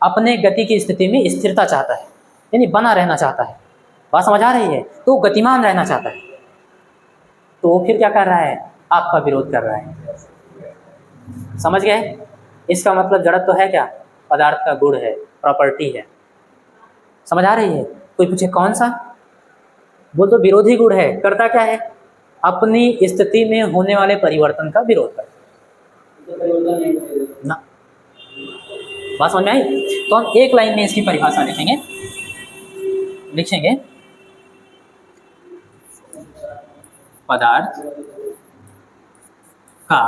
अपने गति की स्थिति में स्थिरता चाहता है, यानी बना रहना चाहता है। बात समझ आ रही है? तो गतिमान रहना चाहता है, तो वो फिर क्या कर रहा है? आपका विरोध कर रहा है। समझ गए? इसका मतलब जड़त्व तो है क्या? पदार्थ का गुण है, प्रॉपर्टी है। समझ आ रही है? कोई पूछे कौन सा? वो तो विरोधी गुण है। करता क्या है? अपनी स्थिति में होने वाले परिवर्तन का विरोध करता ना। बात समझ में आई? तो हम एक लाइन में इसकी परिभाषा लिखेंगे पदार्थ का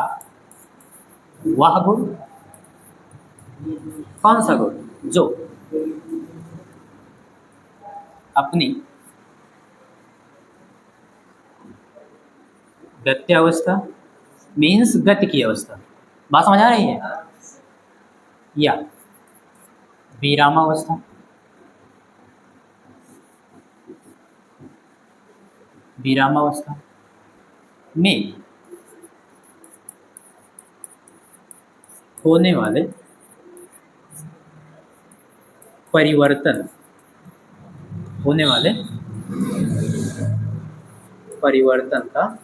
वह गुण, कौन सा गुण? जो अपनी गत्यावस्था मीन्स गति की अवस्था, बात समझ आ रही है, या विरामावस्था में होने वाले परिवर्तन का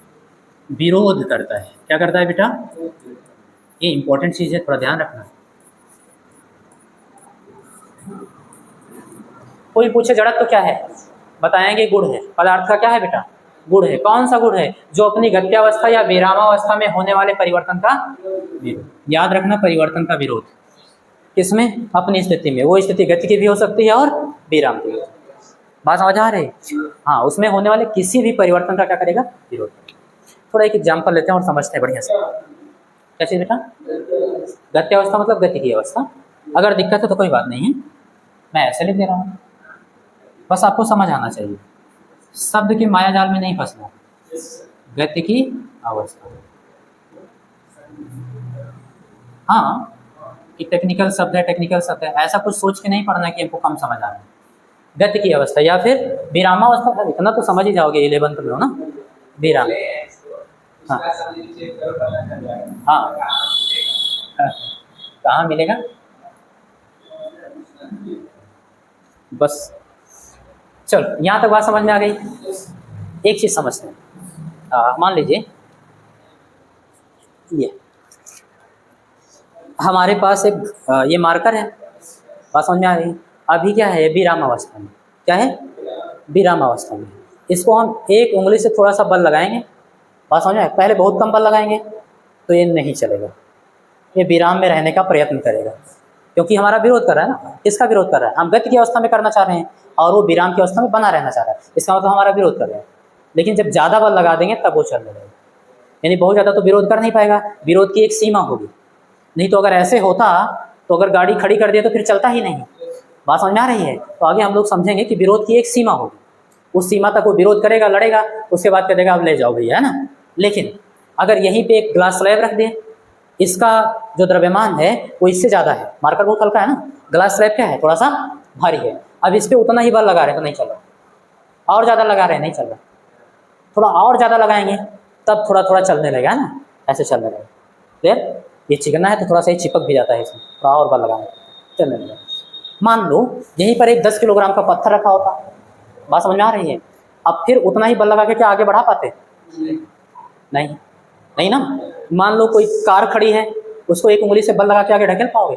विरोध करता है। क्या करता है बेटा? ये इंपॉर्टेंट चीज है, थोड़ा ध्यान रखना। कोई पूछे जड़त्व तो क्या है? बताएंगे गुण है। पदार्थ का क्या है बेटा? गुण है। कौन सा गुण है? जो अपनी गत्यावस्था या विरामावस्था में होने वाले परिवर्तन का विरोध। याद रखना, परिवर्तन का विरोध किसमें? अपनी स्थिति में। वो स्थिति गति की भी हो सकती है और विराम की भी। बात समझ आ रही? हाँ, उसमें होने वाले किसी भी परिवर्तन का क्या करेगा? विरोध। थोड़ा एक एग्जाम्पल लेते हैं और समझते हैं बढ़िया से। क्या चीज बेटा? गत्यावस्था मतलब गति की अवस्था। अगर दिक्कत है तो कोई बात नहीं है, मैं ऐसे लिख दे रहा हूँ, बस आपको समझ आना चाहिए, शब्द के माया जाल में नहीं फंसना। गति की अवस्था, हाँ कि टेक्निकल शब्द है, ऐसा कुछ सोच के नहीं पढ़ना कि हमको कम समझ आ रहा है। गति की अवस्था या फिर विरामावस्था, इतना तो समझ ही जाओगे 11th में हो ना, विराम। हाँ हाँ, कहाँ मिलेगा? बस चलो, यहाँ तक बात समझ में आ गई। एक चीज समझते हैं, मान लीजिए ये हमारे पास एक ये मार्कर है। बात समझ में आ रही? अभी क्या है? विराम अवस्था में। क्या है? विराम अवस्था में। इसको हम एक उंगली से थोड़ा सा बल लगाएंगे। बात समझ में? पहले बहुत कम बल लगाएंगे तो ये नहीं चलेगा, ये विराम में रहने का प्रयत्न करेगा, क्योंकि हमारा विरोध कर रहा है ना। किसका विरोध कर रहा है? हम गति की अवस्था में करना चाह रहे हैं और वो विराम की अवस्था में बना रहना चाह रहा है। इसका मतलब हमारा विरोध कर रहे हैं। लेकिन जब ज़्यादा बल लगा देंगे तब वो चलने लगेगा, यानी बहुत ज़्यादा तो विरोध कर नहीं पाएगा। विरोध की एक सीमा होगी, नहीं तो अगर ऐसे होता तो अगर गाड़ी खड़ी कर दिया तो फिर चलता ही नहीं। बात समझ में आ रही है? तो आगे हम लोग समझेंगे कि विरोध की एक सीमा होगी, उस सीमा तक वो विरोध करेगा, लड़ेगा, उसके बाद कह देगा अब ले जाओ भैया, है ना। लेकिन अगर यहीं पे एक ग्लास स्लैब रख दें, इसका जो द्रव्यमान है वो इससे ज़्यादा है, मार्कर बहुत हल्का है ना, ग्लास स्लैब क्या है? थोड़ा सा भारी है। अब इस पर उतना ही बल लगा रहे हैं तो नहीं चल रहा, और ज़्यादा लगा रहे हैं नहीं चल रहा, थोड़ा और ज़्यादा लगाएंगे तब थोड़ा थोड़ा चलने लगेगा, है ना, ऐसे चलने लगेगा। क्लियर? ये चिकना है तो थोड़ा सा ही चिपक भी जाता है, इसमें थोड़ा और बल लगाएंगे चलने लगेगा। मान लो यहीं पर एक 10 किलोग्राम का पत्थर रखा होता, बात समझ में आ रही है? अब फिर उतना ही बल लगा के क्या आगे बढ़ा पाते? नहीं ना। मान लो कोई कार खड़ी है, उसको एक उंगली से बल लगा के आगे ढकेल पाओगे?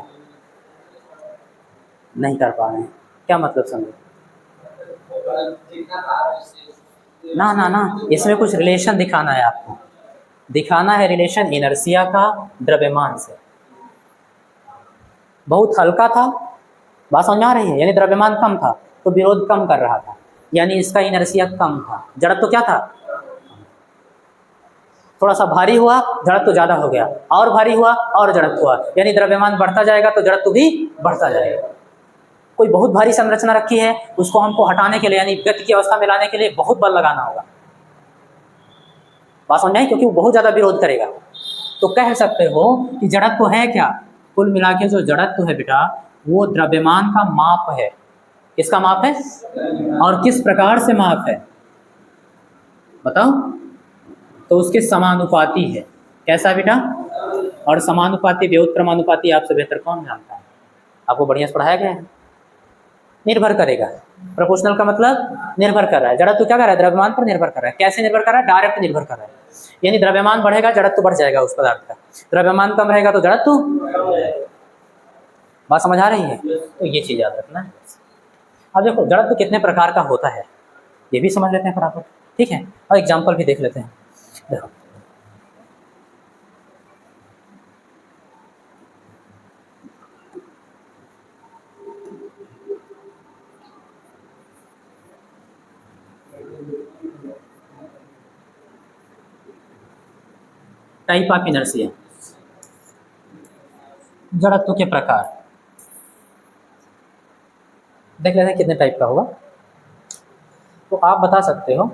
नहीं कर पा रहे हैं। क्या मतलब समझो? ना ना ना, इसमें कुछ रिलेशन दिखाना है आपको, दिखाना है रिलेशन इनर्शिया का द्रव्यमान से। बहुत हल्का था, बात समझ में आ रही है? यानी द्रव्यमान कम था तो विरोध कम कर रहा था, यानी इसका इनर्शिया कम था। जड़त्व तो क्या था? थोड़ा सा भारी हुआ, जड़त्व तो ज़्यादा हो गया, और भारी हुआ और जड़त्व हुआ, यानी द्रव्यमान बढ़ता जाएगा तो जड़त्व भी बढ़ता जाएगा। कोई बहुत भारी संरचना रखी है, उसको हमको हटाने के लिए यानी गति की अवस्था में लाने के लिए बहुत बल लगाना होगा। बात समझ में आई? क्योंकि वो बहुत ज़्यादा विरोध करेगा। तो कह सकते हो कि जड़त्व है क्या? कुल मिला के जो जड़त्व है बेटा, वो द्रव्यमान का माप है। किसका माप है और किस प्रकार से माप है बताओ? तो उसके समानुपाती है। कैसा बेटा? और समानुपाती व्युत्क्रमानुपाती आपसे बेहतर कौन जानता है? आपको बढ़िया से पढ़ाया गया है। निर्भर करेगा। प्रोपोर्शनल का मतलब निर्भर कर रहा है। जड़त्व क्या कर रहा है? द्रव्यमान पर निर्भर कर रहा है। कैसे निर्भर कर रहा है? डायरेक्ट निर्भर कर रहा है। यानी द्रव्यमान बढ़ेगा, जड़त्व बढ़ जाएगा उस पदार्थ का। द्रव्यमान कम रहेगा तो जड़त्व। बात समझ आ रही है? तो ये चीज़ याद रखना है। अब देखो जड़त्व कितने प्रकार का होता है ये भी समझ लेते हैं फटाफट, ठीक है? और एग्जाम्पल भी देख लेते हैं। देखो टाइप ऑफ इनर्शिया, जड़त्व के प्रकार देख लेते हैं कितने टाइप का होगा। तो आप बता सकते हो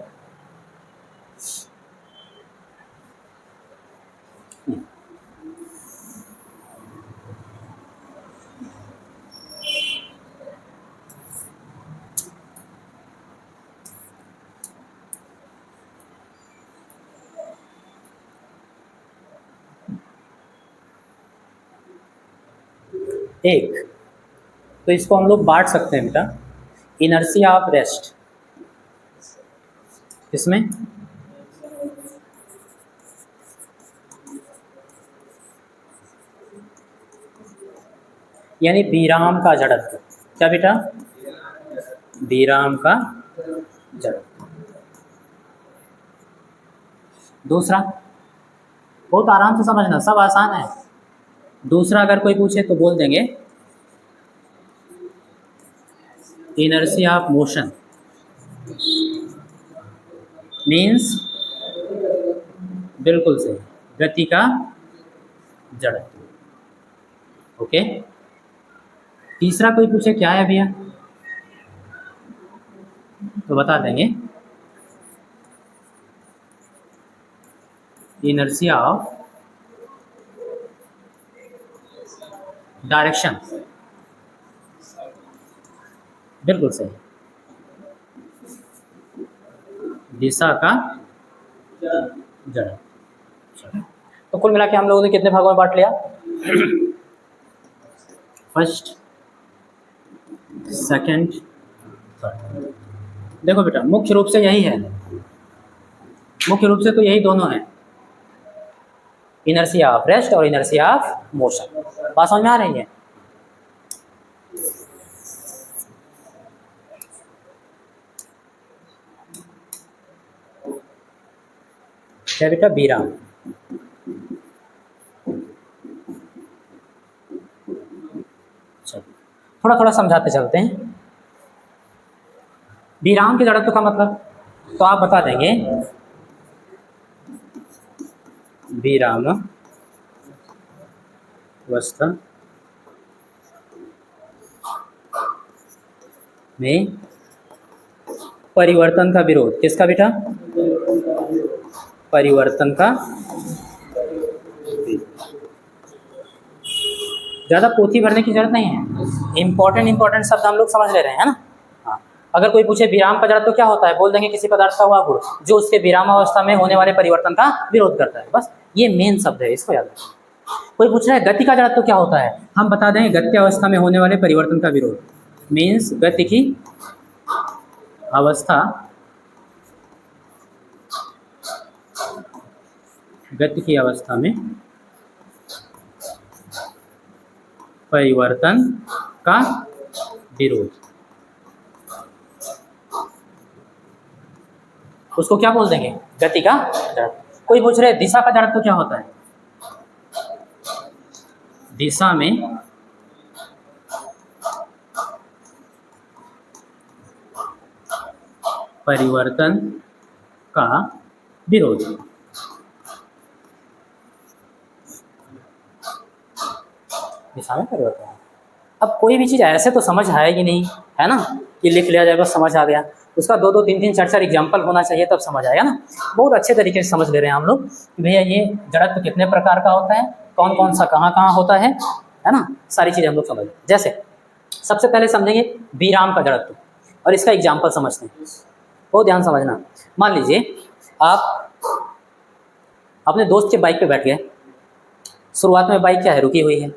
एक, तो इसको हम लोग बांट सकते हैं बेटा, इनर्शिया ऑफ रेस्ट। इसमें यानी विराम का जड़त्व। क्या बेटा? विराम का जड़त्व। दूसरा, बहुत आराम से समझना, सब आसान है। दूसरा अगर कोई पूछे तो बोल देंगे इनर्शिया ऑफ मोशन, मीन्स बिल्कुल सही, गति का जड़त्व। ओके। तीसरा कोई पूछे क्या है भैया तो बता देंगे इनर्शिया ऑफ डायरेक्शन। बिल्कुल सही, दिशा का जड़त्व। तो कुल मिला के हम लोगों ने कितने भागों में बांट लिया? First, second, third. देखो बेटा मुख्य रूप से यही है, मुख्य रूप से तो यही दोनों है, इनर्शिया ऑफ रेस्ट और इनर्शिया ऑफ मोशन। बात समझ में आ रही है? क्या बेटा? विराम। थोड़ा थोड़ा समझाते चलते हैं। विराम के जड़त्व का मतलब तो आप बता देंगे विराम अवस्था में परिवर्तन का विरोध। किसका बेटा? परिवर्तन का। ज़्यादा पोथी भरने की जरूरत नहीं है, इंपॉर्टेंट शब्द हम लोग समझ ले रहे हैं, है ना? हाँ। अगर कोई पूछे विराम का जड़त्व क्या होता है, बोल देंगे किसी पदार्थ का हुआ गुण जो उसके विराम अवस्था में होने वाले परिवर्तन का विरोध करता है। बस ये मेन शब्द है, इसको याद रखें। कोई पूछ रहा है गति का जड़त्व क्या होता है, हम बता देंगे गति अवस्था में होने वाले परिवर्तन का विरोध, मीन्स गति की अवस्था, गति की अवस्था में परिवर्तन का विरोध, उसको क्या बोल देंगे? गति का जड़त्व। कोई पूछ रहे दिशा का जड़त्व क्या होता है, दिशा में परिवर्तन का विरोध। दिशा में परिवर्तन। अब कोई भी चीज़ ऐसे तो समझ आएगी नहीं, है ना, कि लिख लिया जाए बस समझ आ गया। उसका 2-2, 3-3, 4-4 एग्जाम्पल होना चाहिए तब समझ आएगा ना। बहुत अच्छे तरीके से समझ ले रहे हैं हम लोग कि भैया ये जड़त्व कितने प्रकार का होता है, कौन कौन सा कहाँ कहाँ होता है ना, सारी चीज़ें हम लोग समझ। जैसे सबसे पहले समझेंगे विराम का जड़त्व और इसका एग्जाम्पल समझते हैं। बहुत ध्यान समझना। मान लीजिए आप अपने दोस्त के बाइक पे बैठ गए। शुरुआत में बाइक क्या है, रुकी हुई है,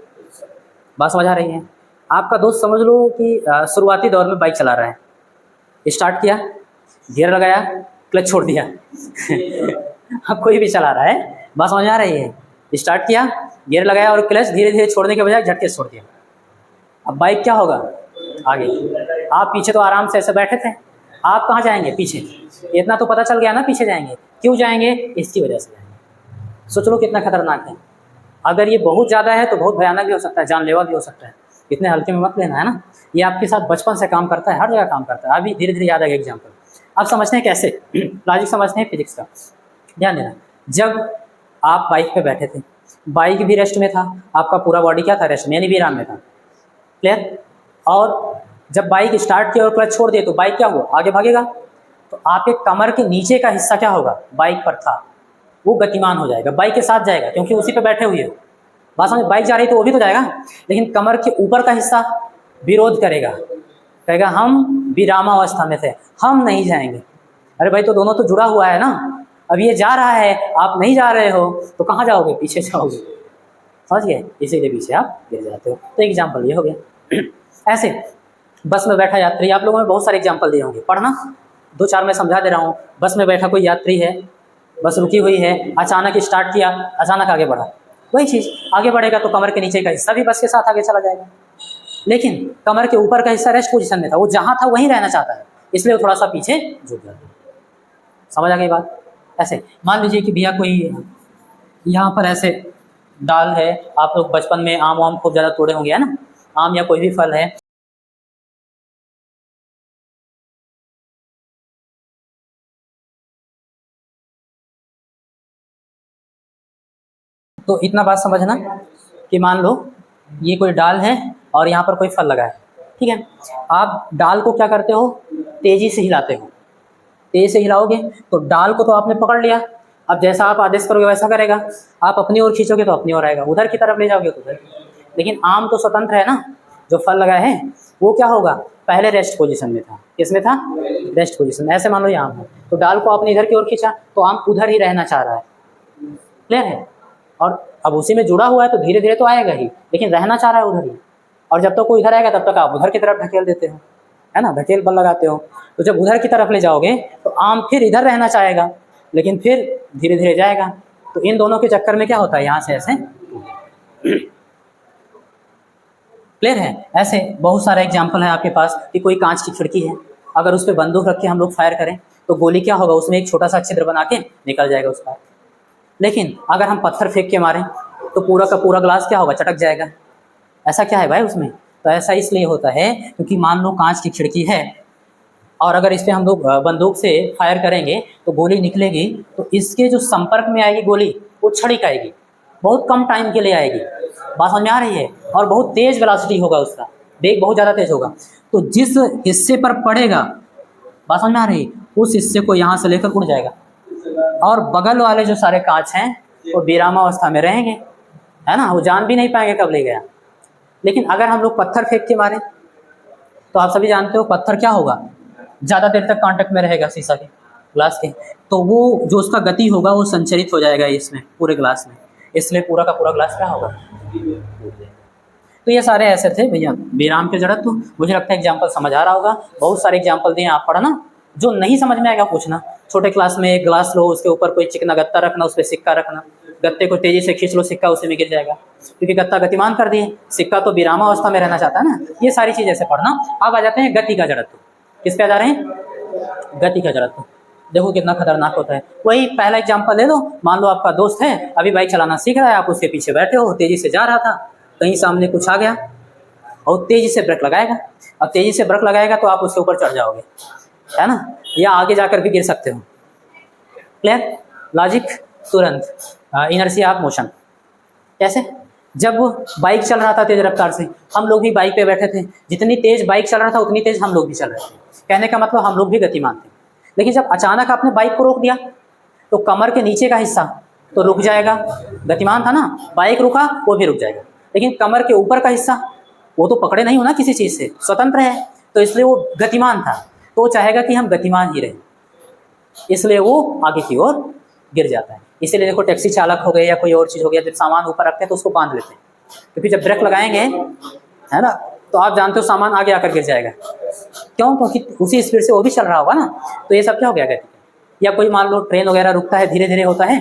बात समझ आ रही है। आपका दोस्त समझ लो कि शुरुआती दौर में बाइक चला रहा है, स्टार्ट किया, गियर लगाया, क्लच छोड़ दिया अब कोई भी चला रहा है, बात समझ आ रही है, स्टार्ट किया, गियर लगाया और क्लच धीरे धीरे छोड़ने के बजाय झटके से छोड़ दिया। अब बाइक क्या होगा, आगे। आप पीछे तो आराम से ऐसे बैठे थे, आप कहाँ जाएंगे, पीछे। इतना तो पता चल गया ना पीछे जाएंगे। क्यों जाएंगे, इसकी वजह से जाएंगे। सोच लो कितना खतरनाक है। अगर ये बहुत ज़्यादा है तो बहुत भयानक भी हो सकता है, जानलेवा भी हो सकता है। इतने हल्के में मत लेना, है ना। ये आपके साथ बचपन से काम करता है, हर जगह काम करता है। अभी धीरे धीरे याद आएगा एग्जाम्पल। अब समझते हैं कैसे लॉजिक समझते हैं फिजिक्स का। ध्यान देना, जब आप बाइक पे बैठे थे, बाइक भी रेस्ट में था, आपका पूरा बॉडी क्या था, रेस्ट में, यानी विराम में था। क्लियर। और जब बाइक स्टार्ट किया और क्लच छोड़ दिए तो बाइक क्या हुआ, आगे भागेगा। तो आपके कमर के नीचे का हिस्सा क्या होगा, बाइक पर था, वो गतिमान हो जाएगा, बाइक के साथ जाएगा, क्योंकि उसी पे बैठे हुए हो। बात समझ, बाइक जा रही है तो वो भी तो जाएगा, लेकिन कमर के ऊपर का हिस्सा विरोध करेगा, कहेगा हम विरामावस्था में थे, हम नहीं जाएंगे। अरे भाई तो दोनों तो जुड़ा हुआ है ना। अब ये जा रहा है, आप नहीं जा रहे हो, तो कहाँ जाओगे, पीछे जाओगे। समझ गए, इसीलिए पीछे आप गिर जाते हो। तो एग्जाम्पल ये हो गया। ऐसे बस में बैठा यात्री, आप लोगों ने बहुत सारे एग्जाम्पल दिए होंगे, पढ़ना 2-4 मैं समझा दे रहा हूँ। बस में बैठा कोई यात्री है, बस रुकी हुई है, अचानक स्टार्ट किया, अचानक आगे बढ़ा। वही चीज़, आगे बढ़ेगा तो कमर के नीचे का हिस्सा भी बस के साथ आगे चला जाएगा, लेकिन कमर के ऊपर का हिस्सा रेस्ट पोजीशन में था, वो जहाँ था वहीं रहना चाहता है, इसलिए वो थोड़ा सा पीछे झुक जाता है। समझ आ गई बात। ऐसे मान लीजिए कि भैया कोई यहाँ पर ऐसे डाल है, आप लोग बचपन में आम वाम खूब ज़्यादा तोड़े होंगे, है ना, आम या कोई भी फल है। तो इतना बात समझना कि मान लो ये कोई डाल है और यहाँ पर कोई फल लगा है, ठीक है। आप डाल को क्या करते हो, तेजी से हिलाते हो। तेजी से हिलाओगे तो डाल को तो आपने पकड़ लिया, अब जैसा आप आदेश करोगे वैसा करेगा। आप अपनी ओर खींचोगे तो अपनी ओर आएगा, उधर की तरफ ले जाओगे तो उधर। लेकिन आम तो स्वतंत्र है ना, जो फल लगा है वो क्या होगा, पहले रेस्ट पोजीशन में था। किसमें था, रेस्ट पोजीशन में। ऐसे मान लो ये आम है, तो डाल को आपने इधर की ओर खींचा तो आम उधर ही रहना चाह रहा है। क्लियर है। और अब उसी में जुड़ा हुआ है तो धीरे धीरे तो आएगा ही, लेकिन रहना चाह रहा है उधर ही। और जब तक कोई इधर आएगा तब तक आप उधर की तरफ ढकेल देते हो, है ना, धकेल बल लगाते हो। तो जब उधर की तरफ ले जाओगे तो आम फिर इधर रहना चाहेगा, लेकिन फिर धीरे धीरे जाएगा। तो इन दोनों के चक्कर में क्या होता है, यहाँ से ऐसे। क्लियर है। ऐसे बहुत सारे एग्जाम्पल है आपके पास कि कोई कांच की खिड़की है, अगर उस पर बंदूक रख के हम लोग फायर करें तो गोली क्या होगा, उसमें एक छोटा सा छिद्र बना के निकल जाएगा उसका। लेकिन अगर हम पत्थर फेंक के मारें तो पूरा का पूरा ग्लास क्या होगा, चटक जाएगा। ऐसा क्या है भाई उसमें, तो ऐसा इसलिए होता है क्योंकि मान लो कांच की खिड़की है और अगर इस पर हम लोग बंदूक से फायर करेंगे तो गोली निकलेगी, तो इसके जो संपर्क में आएगी गोली वो छड़िक आएगी, बहुत कम टाइम के लिए आएगी। बात समझ में आ रही है। और बहुत तेज वेलोसिटी होगा उसका, वेग बहुत ज़्यादा तेज होगा। तो जिस हिस्से पर पड़ेगा, बात समझ में आ रही है, उस हिस्से को यहाँ से लेकर उड़ जाएगा और बगल वाले जो सारे कांच हैं वो विरामावस्था में रहेंगे, है ना, वो जान भी नहीं पाएंगे कब ले गया। लेकिन अगर हम लोग पत्थर फेंक के मारें तो आप सभी जानते हो पत्थर क्या होगा, ज़्यादा देर तक कांटेक्ट में रहेगा शीशा के, ग्लास के, तो वो जो उसका गति होगा वो संचरित हो जाएगा इसमें पूरे ग्लास में, इसलिए पूरा का पूरा ग्लास क्या होगा। तो ये सारे ऐसे थे भैया विराम के जड़त्व। मुझे लगता है एग्जाम्पल समझ आ रहा होगा। बहुत सारे एग्जाम्पल दिए, आप पढ़ना, जो नहीं समझ में आएगा पूछना। छोटे क्लास में एक ग्लास लो, उसके ऊपर कोई चिकना गत्ता रखना, उस पर सिक्का रखना, गत्ते को तेजी से खींच लो, सिक्का उसी में गिर जाएगा, क्योंकि गत्ता गतिमान कर दिए, सिक्का तो विरामावस्था में रहना चाहता है ना। ये सारी चीज़ ऐसे पढ़ना। अब आ जाते हैं गति का जड़त्व। किस पे आ जा रहे हैं, गति का जड़त्व। देखो कितना खतरनाक होता है। वही पहला एग्जाम्पल ले लो, मान लो आपका दोस्त है, अभी बाइक चलाना सीख रहा है, आप उसके पीछे बैठे हो, तेजी से जा रहा था, कहीं सामने कुछ आ गया और तेजी से ब्रेक लगाएगा। अब तेजी से ब्रेक लगाएगा तो आप उसके ऊपर चढ़ जाओगे, है ना, या आगे जाकर भी गिर सकते हो। क्लियर लॉजिक, तुरंत इनर्शिया ऑफ मोशन। कैसे, जब बाइक चल रहा था तेज रफ्तार से, हम लोग भी बाइक पे बैठे थे, जितनी तेज बाइक चल रहा था उतनी तेज हम लोग भी चल रहे थे। कहने का मतलब हम लोग भी गतिमान थे। लेकिन जब अचानक आपने बाइक को रोक दिया तो कमर के नीचे का हिस्सा तो रुक जाएगा, गतिमान था ना, बाइक रुका वो भी रुक जाएगा, लेकिन कमर के ऊपर का हिस्सा वो तो पकड़े नहीं हो ना किसी चीज़ से, स्वतंत्र है, तो इसलिए वो गतिमान था, तो वो चाहेगा कि हम गतिमान ही रहें, इसलिए वो आगे की ओर गिर जाता है। इसीलिए देखो टैक्सी चालक हो गए या कोई और चीज़ हो गया, जब सामान ऊपर रखते हैं तो उसको बांध लेते हैं, क्योंकि जब ब्रेक लगाएंगे है ना तो आप जानते हो सामान आगे आकर गिर जाएगा। क्यों? क्योंकि उसी स्पीड से वो भी चल रहा होगा ना। तो ये सब क्या हो गया गति। या कोई मान लो ट्रेन वगैरह रुकता है, धीरे धीरे होता है,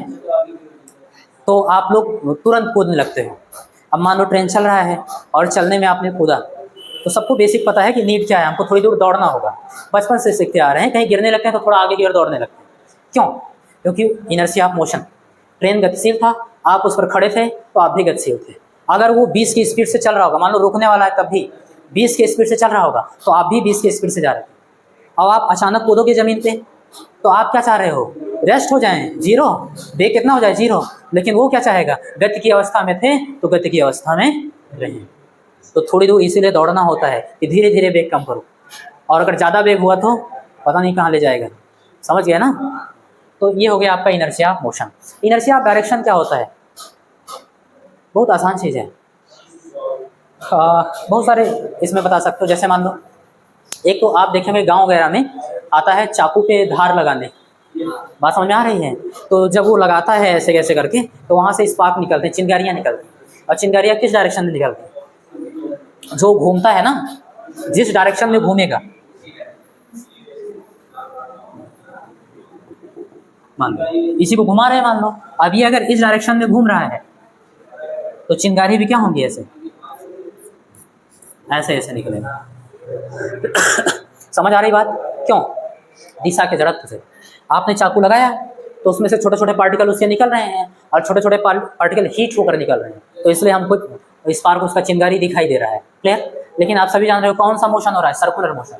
तो आप लोग तुरंत कूदने लगते हो। अब मान लो ट्रेन चल रहा है और चलने में आपने कूदा, तो सबको बेसिक पता है कि नीड क्या है, हमको थोड़ी दूर दौड़ना होगा, बचपन से सीखते आ रहे हैं। कहीं गिरने लगते हैं तो थोड़ा आगे की ओर दौड़ने लगते हैं। क्यों? क्योंकि इनर्शिया ऑफ मोशन, ट्रेन गतिशील था, आप उस पर खड़े थे तो आप भी गतिशील थे। अगर वो 20 की स्पीड से चल रहा होगा, मान लो रुकने वाला है तब भी 20 की स्पीड से चल रहा होगा, तो आप भी 20 की स्पीड से जा रहे थे। अब आप अचानक कूदोगे ज़मीन पे, तो आप क्या चाह रहे हो? रेस्ट हो जाए, जीरो, वेग कितना हो जाए? जीरो। लेकिन वो क्या चाहेगा? गति की अवस्था में थे तो गति की अवस्था में रहें। तो थोड़ी दूर इसीलिए दौड़ना होता है कि धीरे धीरे वेग कम करो, और अगर ज़्यादा वेग हुआ तो पता नहीं कहाँ ले जाएगा। समझ गया ना? तो ये हो गया आपका inertia of motion. Inertia of direction क्या होता है? बहुत आसान चीज़ है, बहुत सारे इसमें बता सकते हो। जैसे मान लो एक तो आप देखेंगे गांव वगैरह में आता है चाकू पे धार लगाने, बात समझ में आ रही है? तो जब वो लगाता है ऐसे कैसे करके, तो वहाँ से स्पार्क निकलते हैं, चिंगारियाँ निकलती हैं। और चिंगारियाँ किस डायरेक्शन में निकलती हैं? जो घूमता है ना, जिस डायरेक्शन में घूमेगा, मान लो इसी को घुमा रहे हैं, मान लो अब ये अगर इस डायरेक्शन में घूम रहा है तो चिंगारी भी क्या होंगी? ऐसे ऐसे ऐसे निकलेगा। समझ आ रही बात? क्यों? दिशा के जड़त्व से। आपने चाकू लगाया तो उसमें से छोटे छोटे पार्टिकल उससे निकल रहे हैं, और छोटे छोटे पार्टिकल हीट होकर निकल रहे हैं, तो इसलिए हमको स्पार्क उसका चिंगारी दिखाई दे रहा है। क्लियर? लेकिन आप सभी जान रहे हो कौन सा मोशन हो रहा है? सर्कुलर मोशन,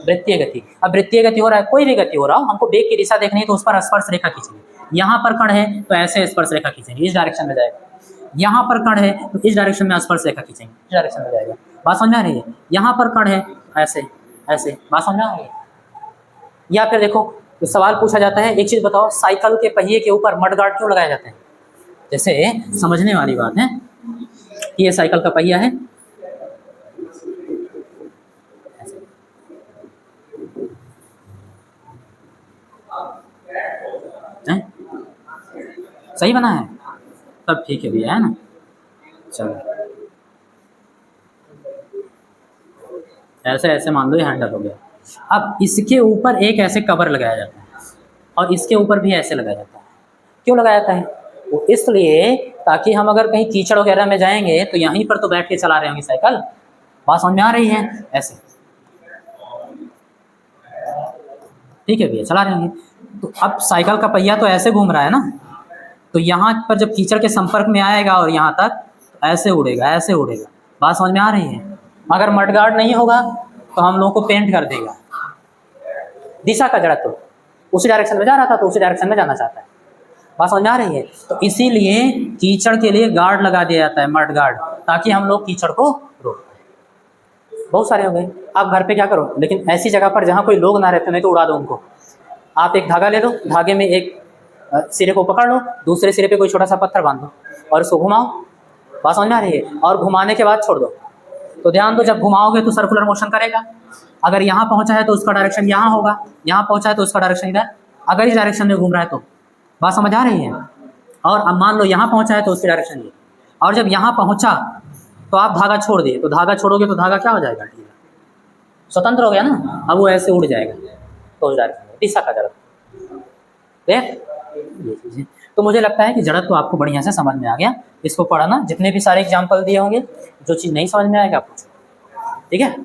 वृत्तीय गति। अब वृत्तीय गति हो रहा है, कोई भी गति हो रहा हो, हमको वेग की दिशा देखनी है तो उस पर स्पर्श रेखा खींचेंगे। यहाँ पर कण है तो ऐसे स्पर्श रेखा खींचेंगे, इस डायरेक्शन में जाएगा। यहाँ पर कण है तो इस डायरेक्शन में स्पर्श रेखा खींचेंगे, इस डायरेक्शन में जाएगा। बात समझ में आ रही है? यहाँ पर कण है ऐसे ऐसे, बात समझ में आ रही है? या फिर देखो तो सवाल पूछा जाता है, एक चीज़ बताओ, साइकिल के पहिए के ऊपर मडगार्ड क्यों लगाए जाते हैं? जैसे समझने वाली बात है, ये साइकिल का पहिया है, सही बना है? तब ठीक है भैया, है ना? चलो ऐसे ऐसे मान लो ये हैंडल हो गया। अब इसके ऊपर एक ऐसे कवर लगाया जाता है, और इसके ऊपर भी ऐसे लगाया जाता है। क्यों लगाया जाता है? वो इसलिए ताकि हम अगर कहीं कीचड़ वगैरह में जाएंगे तो यहीं पर तो बैठ के चला रहे होंगे साइकिल। बात समझ में आ रही है? ऐसे, ठीक है भैया, चला रहे होंगे। तो अब साइकिल का पहिया तो ऐसे घूम रहा है ना, तो यहाँ पर जब कीचड़ के संपर्क में आएगा और यहाँ तक ऐसे उड़ेगा, ऐसे उड़ेगा। बात समझ में आ रही है? अगर मडगार्ड नहीं होगा तो हम लोगों को पेंट कर देगा। दिशा का जड़त्व, उसी डायरेक्शन में जा रहा था तो उसी डायरेक्शन में जाना चाहता है। बात समझ में आ रही है? तो इसीलिए कीचड़ के लिए गार्ड लगा दिया जाता है, मड गार्ड, ताकि हम लोग कीचड़ को रोक पाए। बहुत सारे हो गए। आप घर पे क्या करो, लेकिन ऐसी जगह पर जहाँ कोई लोग ना रहते, नहीं तो उड़ा दो उनको। आप एक धागा ले लो, धागे में एक सिरे को पकड़ लो, दूसरे सिरे पे कोई छोटा सा पत्थर बांध दो और उसको घुमाओ। बात समझ में आ रही है? और घुमाने के बाद छोड़ दो। तो ध्यान दो, जब घुमाओगे तो सर्कुलर मोशन करेगा। अगर यहाँ पहुँचा है तो उसका डायरेक्शन यहाँ होगा, यहाँ पहुँचा है तो उसका डायरेक्शन इधर, अगर इस डायरेक्शन में घूम रहा है तो। बात समझ आ रही है? और अब मान लो यहाँ पहुँचा है तो उसकी डायरेक्शन ये, और जब यहाँ पहुँचा तो आप धागा छोड़ दिए, तो धागा छोड़ोगे तो धागा क्या हो जाएगा? ढीला, स्वतंत्र हो गया ना। अब वो ऐसे उड़ जाएगा तो उस डायरेक्शन में, दिशा का जड़त्व। देख ये चीज़ें, तो मुझे लगता है कि जड़त्व आपको बढ़िया से समझ में आ गया। इसको पढ़ना, जितने भी सारे एग्जाम्पल दिए होंगे, जो चीज़ नहीं समझ में आएगा पूछो, ठीक है?